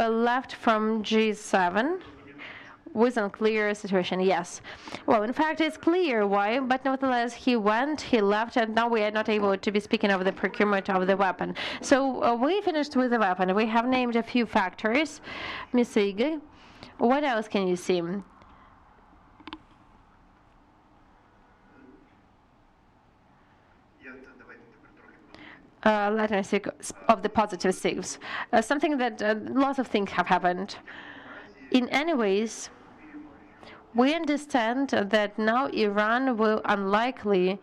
left from G7 with unclear situation. Yes. Well, in fact, it's clear why, but nevertheless, he left, and now we are not able to be speaking of the procurement of the weapon. So we finished with the weapon. We have named a few factors. Ms. Igor, what else can you see? Let me speak of the positive things. Something that lots of things have happened. In any ways, we understand that now Iran will unlikely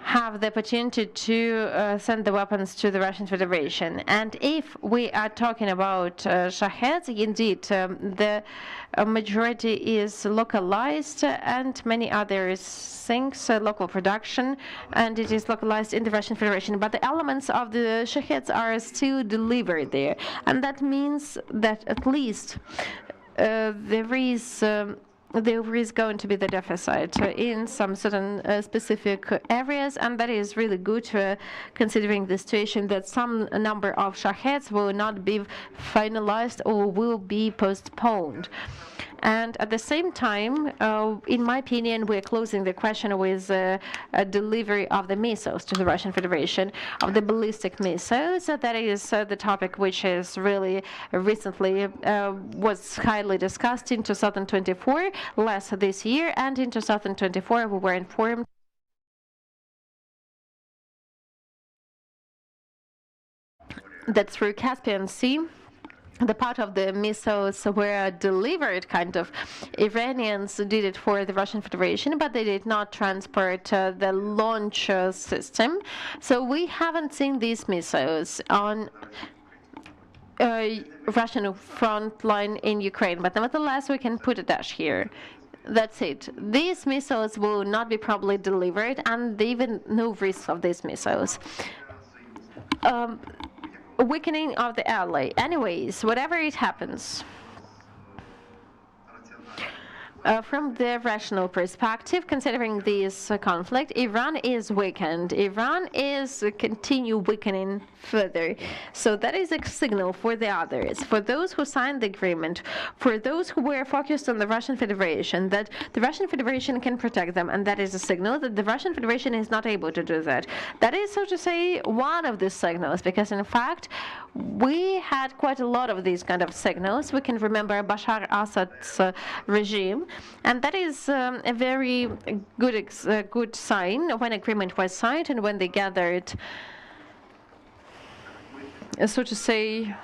have the opportunity to send the weapons to the Russian Federation. And if we are talking about Shaheds, indeed, the majority is localized, and many other things, local production, and it is localized in the Russian Federation. But the elements of the Shaheds are still delivered there. And that means that at least there is going to be the deficit in some certain specific areas, and that is really good considering the situation that some number of Shaheds will not be finalized or will be postponed. And at the same time, in my opinion, we're closing the question with a delivery of the missiles to the Russian Federation, of the ballistic missiles. That is the topic which is really recently was highly discussed in 2024, less this year, and in 2024 we were informed that through Caspian Sea, the part of the missiles were delivered, kind of. Iranians did it for the Russian Federation, but they did not transport the launch system. So we haven't seen these missiles on Russian front line in Ukraine. But nevertheless, we can put a dash here. That's it. These missiles will not be properly delivered, and even no risk of these missiles. Weakening of the ally. Anyways, whatever it happens, from the rational perspective, considering this conflict, Iran is weakened. Iran is continue weakening further. So that is a signal for the others, for those who signed the agreement, for those who were focused on the Russian Federation, that the Russian Federation can protect them, and that is a signal that the Russian Federation is not able to do that. That is, so to say, one of the signals, because in fact, we had quite a lot of these kind of signals. We can remember Bashar Assad's regime, and that is a very good sign when agreement was signed and when they gathered, so to say,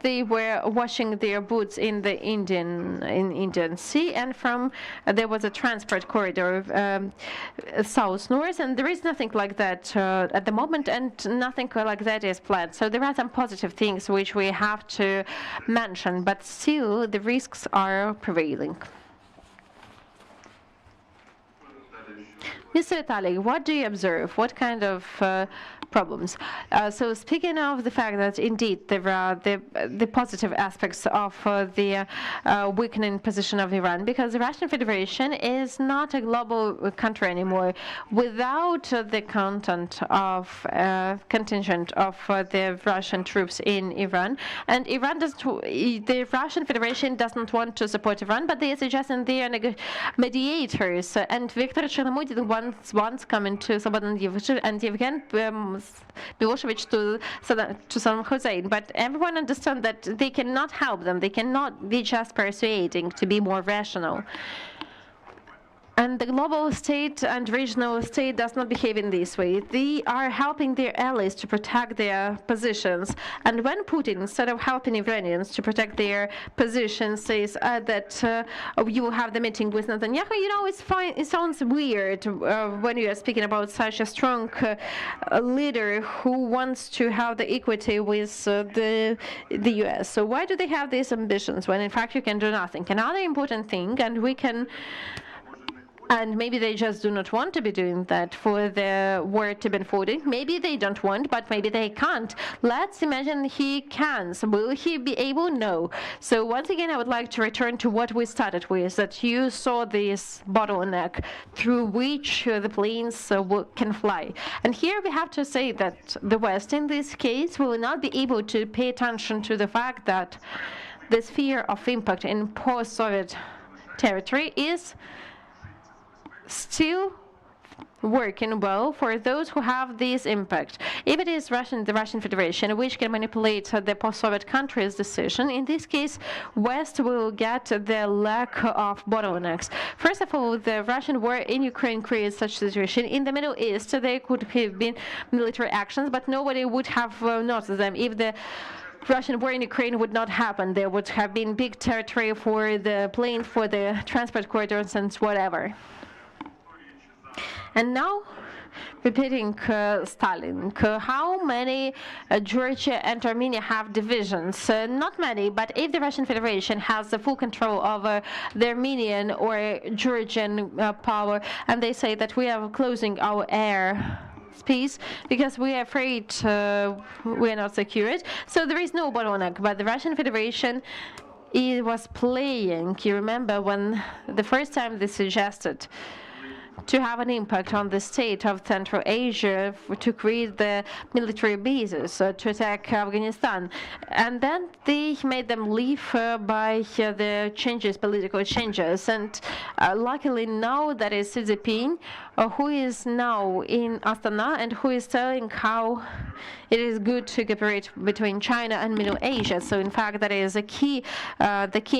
they were washing their boots in the Indian Sea, and from there was a transport corridor south-north, and there is nothing like that at the moment, and nothing like that is planned. So there are some positive things which we have to mention, but still the risks are prevailing. Mr. Vitaliy, what do you observe? What kind of problems? So speaking of the fact that indeed there are the positive aspects of the weakening position of Iran, because the Russian Federation is not a global country anymore. Without the contingent of the Russian troops in Iran, and the Russian Federation doesn't want to support Iran, but they are suggesting they are mediators. And Viktor Chernomudin once come to Slobodan and Yevgen Milosevic to Saddam Hussein, but everyone understands that they cannot help them. They cannot be just persuading to be more rational. And the global state and regional state does not behave in this way. They are helping their allies to protect their positions. And when Putin, instead of helping Iranians to protect their positions, says that you will have the meeting with Netanyahu, it's fine. It sounds weird when you are speaking about such a strong leader who wants to have the equity with the U.S. So why do they have these ambitions when in fact you can do nothing? Another important thing, and maybe they just do not want to be doing that for the war to be unfolding. Maybe they don't want, but maybe they can't. Let's imagine he can. So will he be able? No. So once again, I would like to return to what we started with, that you saw this bottleneck through which the planes can fly. And here we have to say that the West, in this case, will not be able to pay attention to the fact that the sphere of impact in post-Soviet territory is still working well for those who have this impact. If it is the Russian Federation, which can manipulate the post-Soviet countries' decision, in this case, West will get the lack of bottlenecks. First of all, the Russian war in Ukraine creates such a situation. In the Middle East, there could have been military actions, but nobody would have noticed them. If the Russian war in Ukraine would not happen, there would have been big territory for the plane, for the transport corridors, and whatever. And now, repeating Stalin, how many Georgia and Armenia have divisions? Not many, but if the Russian Federation has the full control over the Armenian or Georgian power, and they say that we are closing our air space because we are afraid we are not secured, so there is no bottleneck. But the Russian Federation, it was playing, you remember when the first time they suggested to have an impact on the state of Central Asia, to create the military bases, to attack Afghanistan. And then they made them leave by the changes, political changes. And luckily now that is Xi Jinping who is now in Astana and who is telling how it is good to cooperate between China and Middle Asia. So in fact, that is the key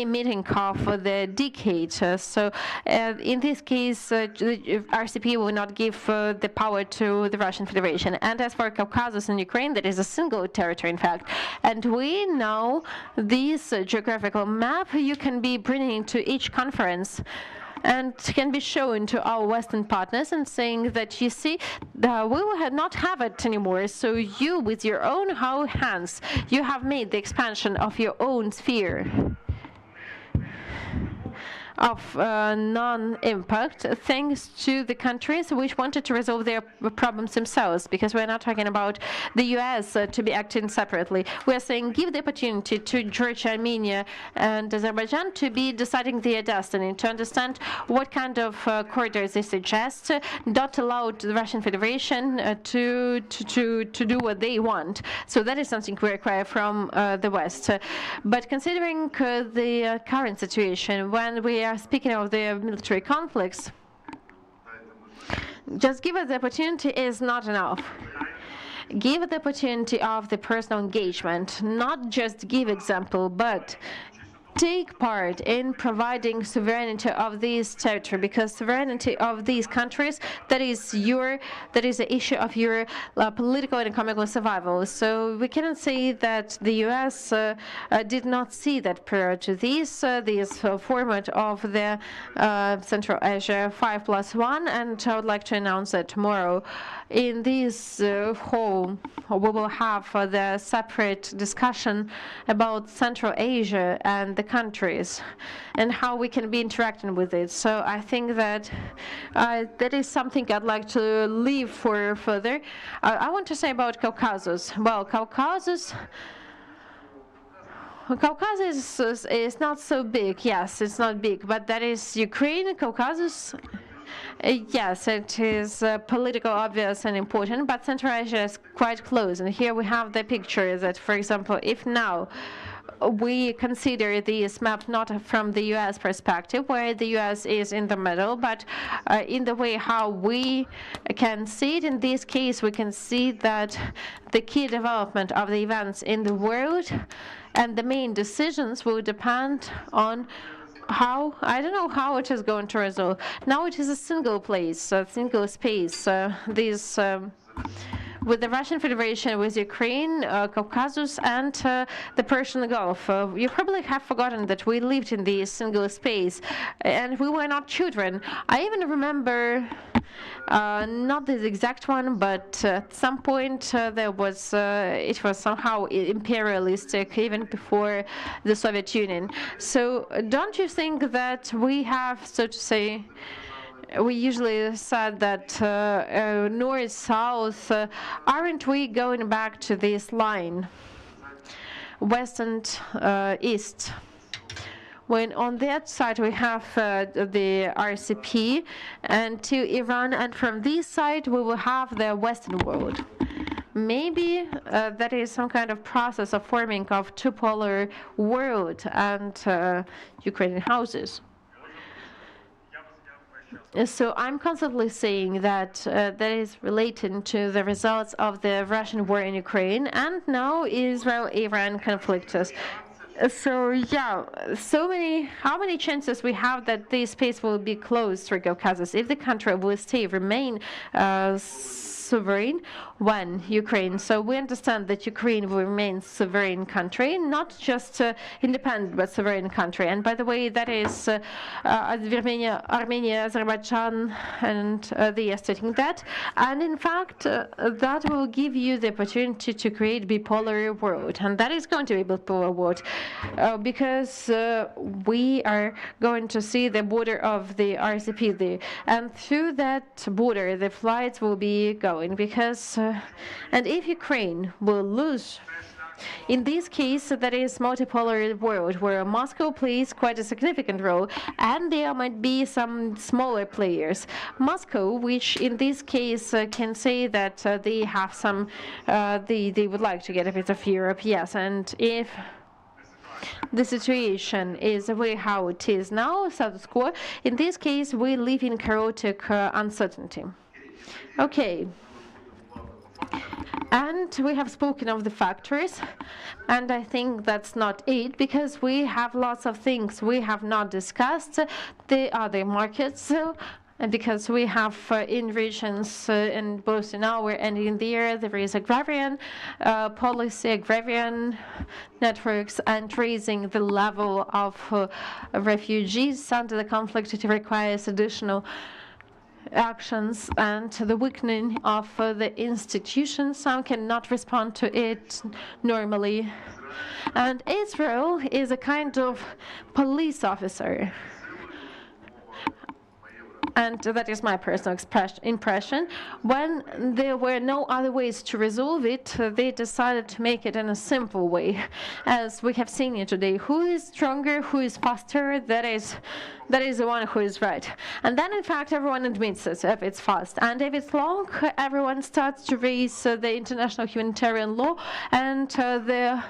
meeting of the decade. So in this case, the RCP will not give the power to the Russian Federation. And as for Caucasus and Ukraine, that is a single territory, in fact. And we know this geographical map you can be bringing to each conference and can be shown to our Western partners and saying that, you see, we will not have it anymore. So you, with your own hands, you have made the expansion of your own sphere of non-impact, thanks to the countries which wanted to resolve their problems themselves, because we're not talking about the US to be acting separately. We're saying give the opportunity to Georgia, Armenia, and Azerbaijan to be deciding their destiny, to understand what kind of corridors they suggest, not allow the Russian Federation to do what they want. So that is something we require from the West. But considering the current situation, when we are speaking of the military conflicts, just give us the opportunity is not enough. Give it the opportunity of the personal engagement, not just give example, but take part in providing sovereignty of this territory, because sovereignty of these countries, that is the issue of your political and economical survival. So we cannot say that the US did not see that prior to this format of the Central Asia 5+1, and I would like to announce that tomorrow in this hall we will have the separate discussion about Central Asia and the countries and how we can be interacting with it. So I think that that is something I'd like to leave for further. I want to say about Caucasus. Well, Caucasus is not so big. Yes, it's not big, but that is Ukraine, Caucasus. Yes, it is political, obvious, and important, but Central Asia is quite close. And here we have the picture that, for example, if now we consider this map not from the U.S. perspective, where the U.S. is in the middle, but in the way how we can see it. In this case, we can see that the key development of the events in the world and the main decisions will depend on how, I don't know how it is going to resolve. Now it is a single place, a single space. With the Russian Federation, with Ukraine, Caucasus, and the Persian Gulf. You probably have forgotten that we lived in this single space, and we were not children. I even remember, not this exact one, but at some point there was, it was somehow imperialistic, even before the Soviet Union. So don't you think that we have, so to say, we usually said that north, south, aren't we going back to this line, west and east? When on that side we have the RCP and to Iran, and from this side we will have the Western world. Maybe that is some kind of process of forming of two-polar world and Ukrainian houses. So I'm constantly saying that that is related to the results of the Russian war in Ukraine and now Israel-Iran conflict. So yeah, how many chances we have that this space will be closed for Caucasus if the country will remain sovereign when Ukraine. So we understand that Ukraine will remain sovereign country, not just independent but sovereign country. And by the way, that is Armenia, Azerbaijan, and they are stating that. And in fact, that will give you the opportunity to create bipolar world, and that is going to be bipolar world because we are going to see the border of the RCP there, and through that border the flights will be going because. And if Ukraine will lose, in this case, that is multipolar world where Moscow plays quite a significant role, and there might be some smaller players. Moscow, which in this case can say that they have some, they would like to get a bit of Europe, yes, and if the situation is the way how it is now, status quo. In this case, we live in chaotic uncertainty. Okay. And we have spoken of the factors, and I think that's not it, because we have lots of things we have not discussed, the other markets, and because we have in regions, and both in our and in there is agrarian policy, agrarian networks, and raising the level of refugees under the conflict. It requires additional actions and the weakening of the institutions. Some cannot respond to it normally. And Israel is a kind of police officer. And that is my personal impression. When there were no other ways to resolve it, they decided to make it in a simple way. As we have seen it today, who is stronger, who is faster, that is the one who is right. And then, in fact, everyone admits it if it's fast. And if it's long, everyone starts to raise the international humanitarian law and the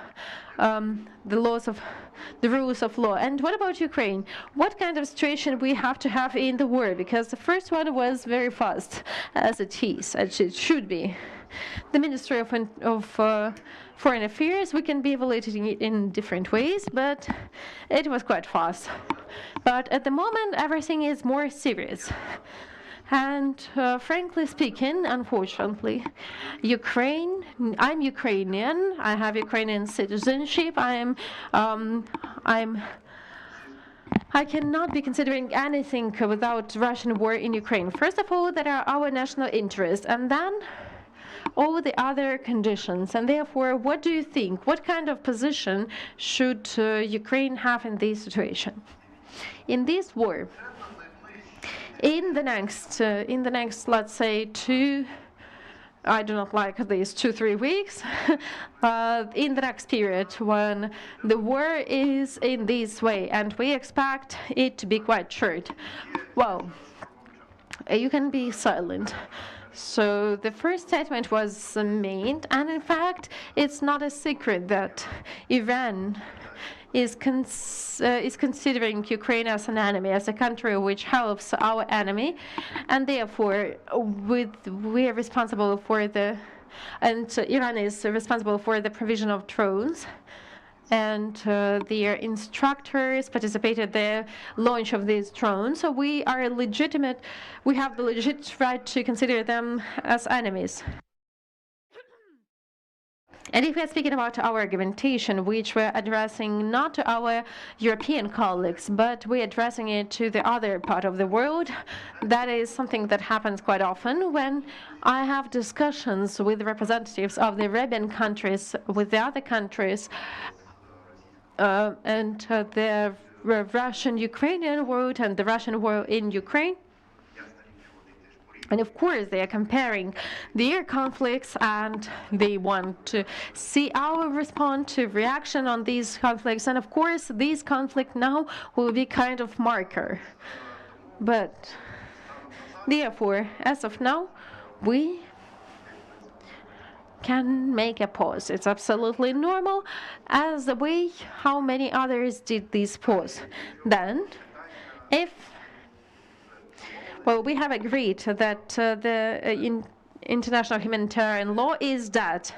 rules of law. And what about Ukraine? What kind of situation we have to have in the war? Because the first one was very fast, as it is, as it should be. The Ministry of Foreign Affairs, we can be evaluating it in different ways, but it was quite fast. But at the moment, everything is more serious. And frankly speaking, unfortunately, I'm Ukrainian. I have Ukrainian citizenship. I cannot be considering anything without Russian war in Ukraine. First of all, there are our national interests, and then all the other conditions. And therefore, what do you think? What kind of position should Ukraine have in this situation? In this war, in the next, let's say, I do not like these 2-3 weeks, in the next period when the war is in this way, and we expect it to be quite short, well, you can be silent. So the first statement was made, and in fact, it's not a secret that Iran is considering Ukraine as an enemy, as a country which helps our enemy, and therefore we are responsible for Iran is responsible for the provision of drones, and their instructors participated in the launch of these drones. So we have the legit right to consider them as enemies. And if we are speaking about our argumentation, which we're addressing not to our European colleagues, but we're addressing it to the other part of the world, that is something that happens quite often when I have discussions with representatives of the Arabian countries, with the other countries, and the Russian-Ukrainian world and the Russian war in Ukraine. And of course, they are comparing their conflicts, and they want to see our response to reaction on these conflicts. And of course, this conflict now will be kind of marker. But therefore, as of now, we can make a pause. It's absolutely normal, as the way how many others did this pause. Then, well, we have agreed that the international humanitarian law is dead,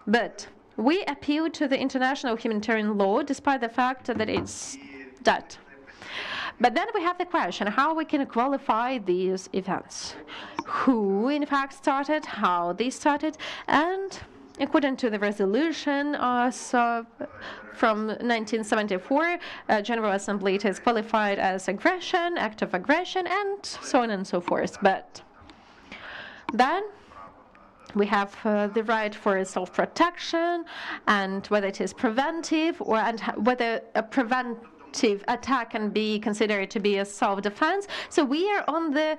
but we appeal to the international humanitarian law despite the fact that it's dead. But then we have the question how we can qualify these events. Who, in fact, started, how they started, and according to the resolution from 1974, General Assembly, it is qualified as aggression, act of aggression, and so on and so forth. But then we have the right for self-protection, and whether it is preventive or whether a preventive attack can be considered to be a self-defense. So we are on the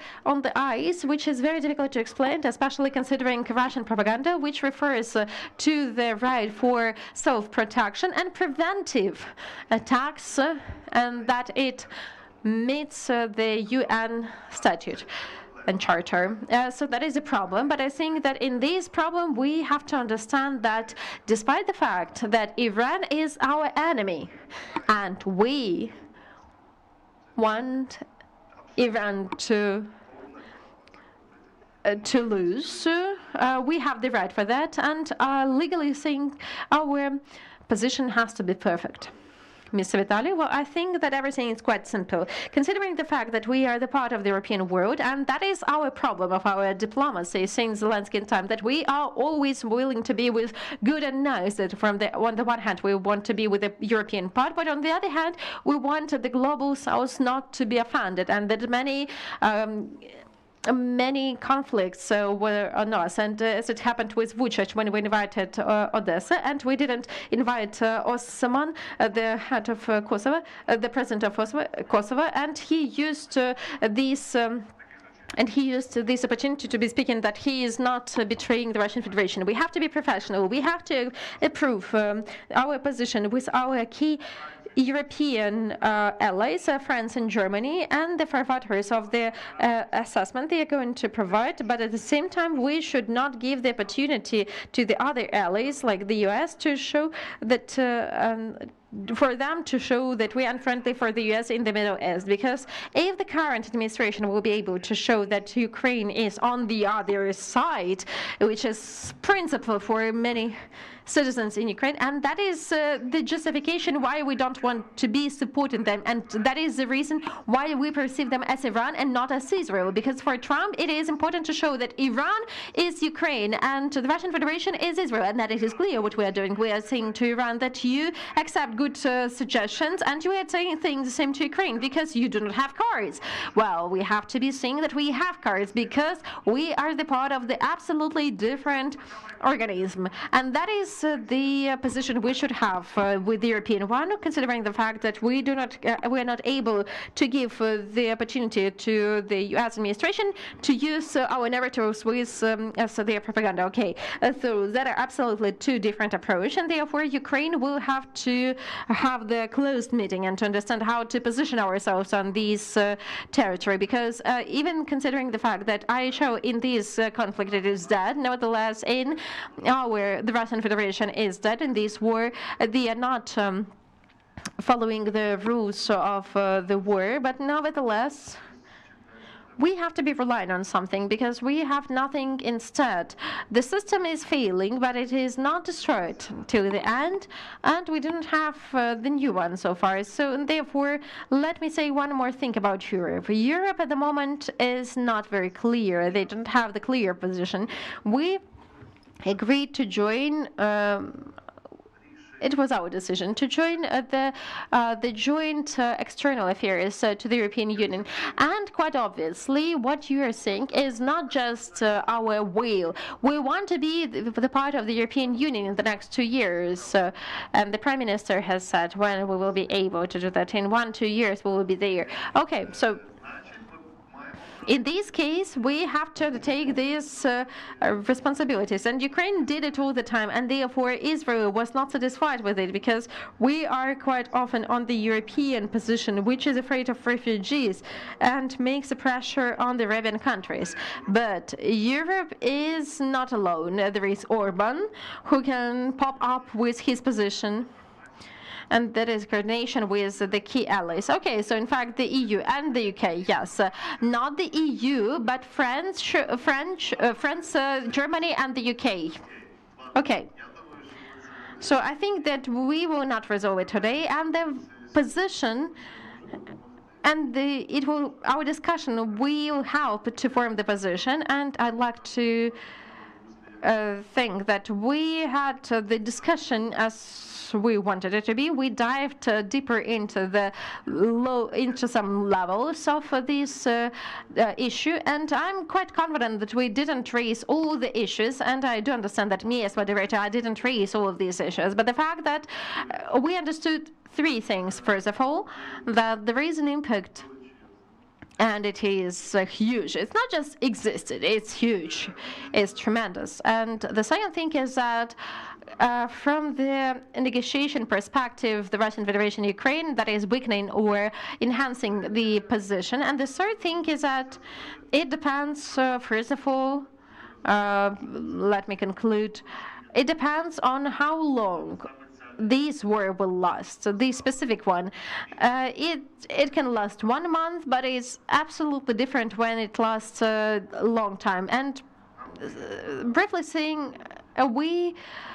ice, which is very difficult to explain, especially considering Russian propaganda, which refers to the right for self-protection and preventive attacks, and that it meets the UN statute. and Charter. So that is a problem. But I think that in this problem, we have to understand that despite the fact that Iran is our enemy, and we want Iran to lose, we have the right for that, and legally think our position has to be perfect. Mr. Vitaliy, well, I think that everything is quite simple, considering the fact that we are the part of the European world, and that is our problem of our diplomacy since Zelensky time, that we are always willing to be with good and nice. That on the one hand, we want to be with the European part, but on the other hand, we want the global south not to be offended, and that many conflicts were on us, and as it happened with Vucic when we invited Odessa, and we didn't invite Osman, the head of Kosovo, the president of Kosovo, and he used this opportunity to be speaking that he is not betraying the Russian Federation. We have to be professional. We have to approve our position with our key European allies, France and Germany, and the forwarders of the assessment they are going to provide. But at the same time, we should not give the opportunity to the other allies, like the US, to show that for them to show that we are unfriendly for the US in the Middle East. Because if the current administration will be able to show that Ukraine is on the other side, which is principle for many citizens in Ukraine, and that is the justification why we don't want to be supporting them, and that is the reason why we perceive them as Iran and not as Israel, because for Trump it is important to show that Iran is Ukraine and the Russian Federation is Israel, and that it is clear what we are doing. We are saying to Iran that you accept good suggestions, and you are saying things the same to Ukraine because you do not have cards. Well, we have to be saying that we have cards because we are the part of the absolutely different organism, and that is the position we should have with the European one, considering the fact that we are not able to give the opportunity to the U.S. administration to use our narratives with their propaganda. Okay, so that are absolutely two different approaches, and therefore Ukraine will have to have the closed meeting and to understand how to position ourselves on this territory, because even considering the fact that I show in this conflict it is dead, nevertheless in the Russian Federation is dead in this war. They are not following the rules of the war, but nevertheless we have to be relying on something because we have nothing instead. The system is failing, but it is not destroyed till the end, and we didn't have the new one so far. So therefore, let me say one more thing about Europe. Europe at the moment is not very clear. They don't have the clear position. We agreed to join. It was our decision to join the joint external affairs to the European Union. And quite obviously, what you are saying is not just our will. We want to be the part of the European Union in the next 2 years. And the Prime Minister has said when we will be able to do that. In 1-2 years, we will be there. Okay, so in this case, we have to take these responsibilities, and Ukraine did it all the time, and therefore Israel was not satisfied with it, because we are quite often on the European position, which is afraid of refugees and makes a pressure on the Arabian countries. But Europe is not alone. There is Orban, who can pop up with his position, and that is coordination with the key allies. Okay, so in fact the EU and the UK, yes, not the EU, but France, Germany, and the UK. Okay, so I think that we will not resolve it today, and the position and our discussion will help to form the position, and I'd like to think that we had the discussion as we wanted it to be. We dived deeper into some levels of this issue, and I'm quite confident that we didn't raise all the issues, and I do understand that me as moderator, I didn't raise all of these issues, but the fact that we understood 3 things. First of all, that there is an impact And it is huge. It's not just existed, it's huge. It's tremendous. And the second thing is that from the negotiation perspective, the Russian Federation, Ukraine, that is weakening or enhancing the position. And the third thing is that it depends, first of all, let me conclude, it depends on how long this war will last. So the specific one, it can last 1 month, but it's absolutely different when it lasts a long time. And briefly saying, we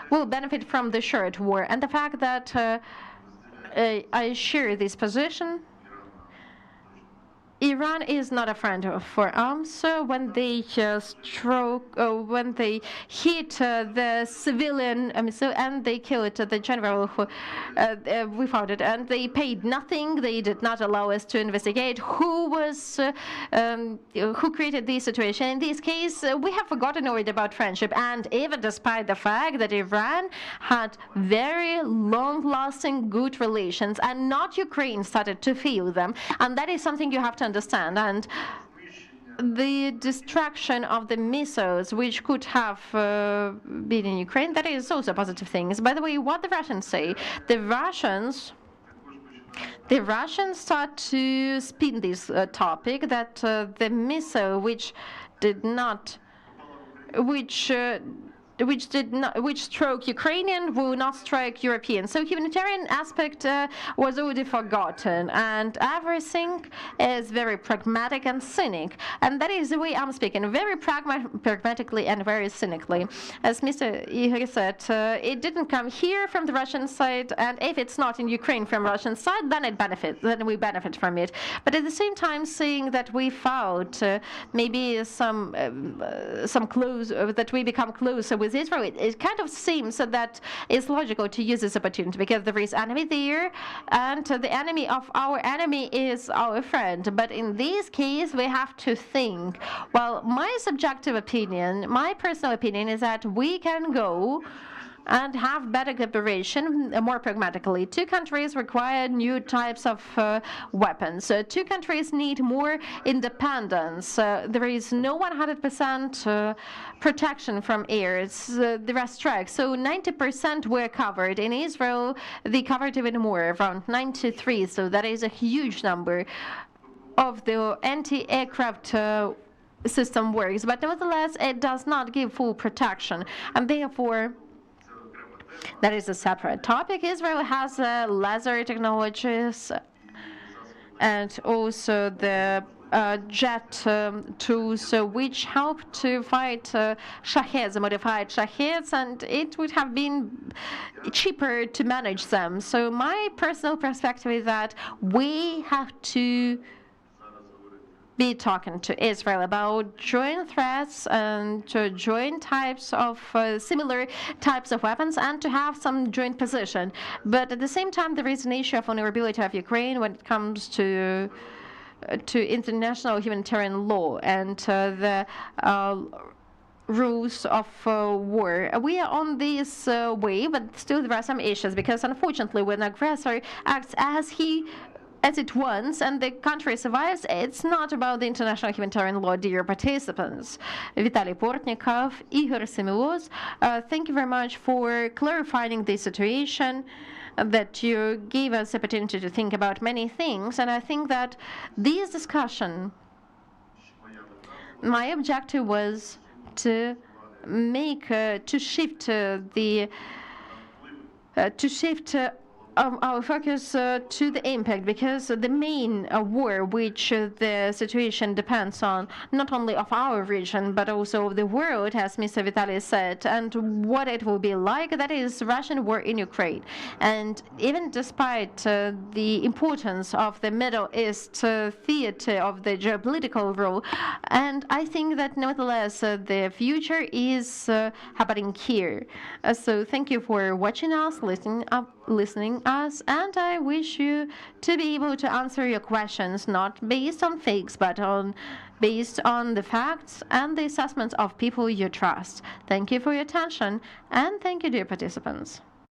will benefit from the short war, and the fact that I share this position. Iran is not a friend for arms. So when they when they hit the civilian missile and they killed the general who we found it, and they paid nothing. They did not allow us to investigate who created this situation. In this case, we have forgotten already about friendship, and even despite the fact that Iran had very long-lasting good relations, and not Ukraine started to feel them, and that is something you have to understand. And the destruction of the missiles, which could have been in Ukraine, that is also positive things. By the way, what the Russians say, the Russians start to spin this topic that the missile which struck Ukrainian will not strike European. So humanitarian aspect was already forgotten, and everything is very pragmatic and cynic. And that is the way I'm speaking, very pragmatically and very cynically. As Mr. Ihor said, it didn't come here from the Russian side, and if it's not in Ukraine from Russian side, then we benefit from it. But at the same time, saying that we found maybe some close, that we become closer with Israel, it kind of seems that it's logical to use this opportunity because there is enemy there, and the enemy of our enemy is our friend. But in this case, we have to think. Well, my subjective opinion, my personal opinion, is that we can go and have better cooperation more pragmatically. Two countries require new types of weapons. Two countries need more independence. There is no 100% protection from air. There are strikes. So 90% were covered. In Israel, they covered even more, around 93. So that is a huge number of the anti-aircraft system works. But nevertheless, it does not give full protection. And therefore, that is a separate topic. Israel has laser technologies and also the jet tools which help to fight Shaheds, modified Shaheds, and it would have been cheaper to manage them. So my personal perspective is that we have to be talking to Israel about joint threats and joint types of similar types of weapons, and to have some joint position. But at the same time, there is an issue of vulnerability of Ukraine when it comes to international humanitarian law and the rules of war. We are on this way, but still there are some issues, because unfortunately when the aggressor acts as it wants and the country survives, it's not about the international humanitarian law, dear participants. Vitaliy Portnikov, Ihor, Semyvolos, thank you very much for clarifying the situation, that you gave us the opportunity to think about many things. And I think that this discussion, my objective was to shift our focus to the impact, because the main war which the situation depends on, not only of our region but also of the world, as Mr. Vitaliy said, and what it will be like, that is Russian war in Ukraine. And even despite the importance of the Middle East theater of the geopolitical role, and I think that nevertheless the future is happening here. So thank you for watching us, listening us, and I wish you to be able to answer your questions not based on fakes but based on the facts and the assessments of people you trust. Thank you for your attention, and thank you, dear participants.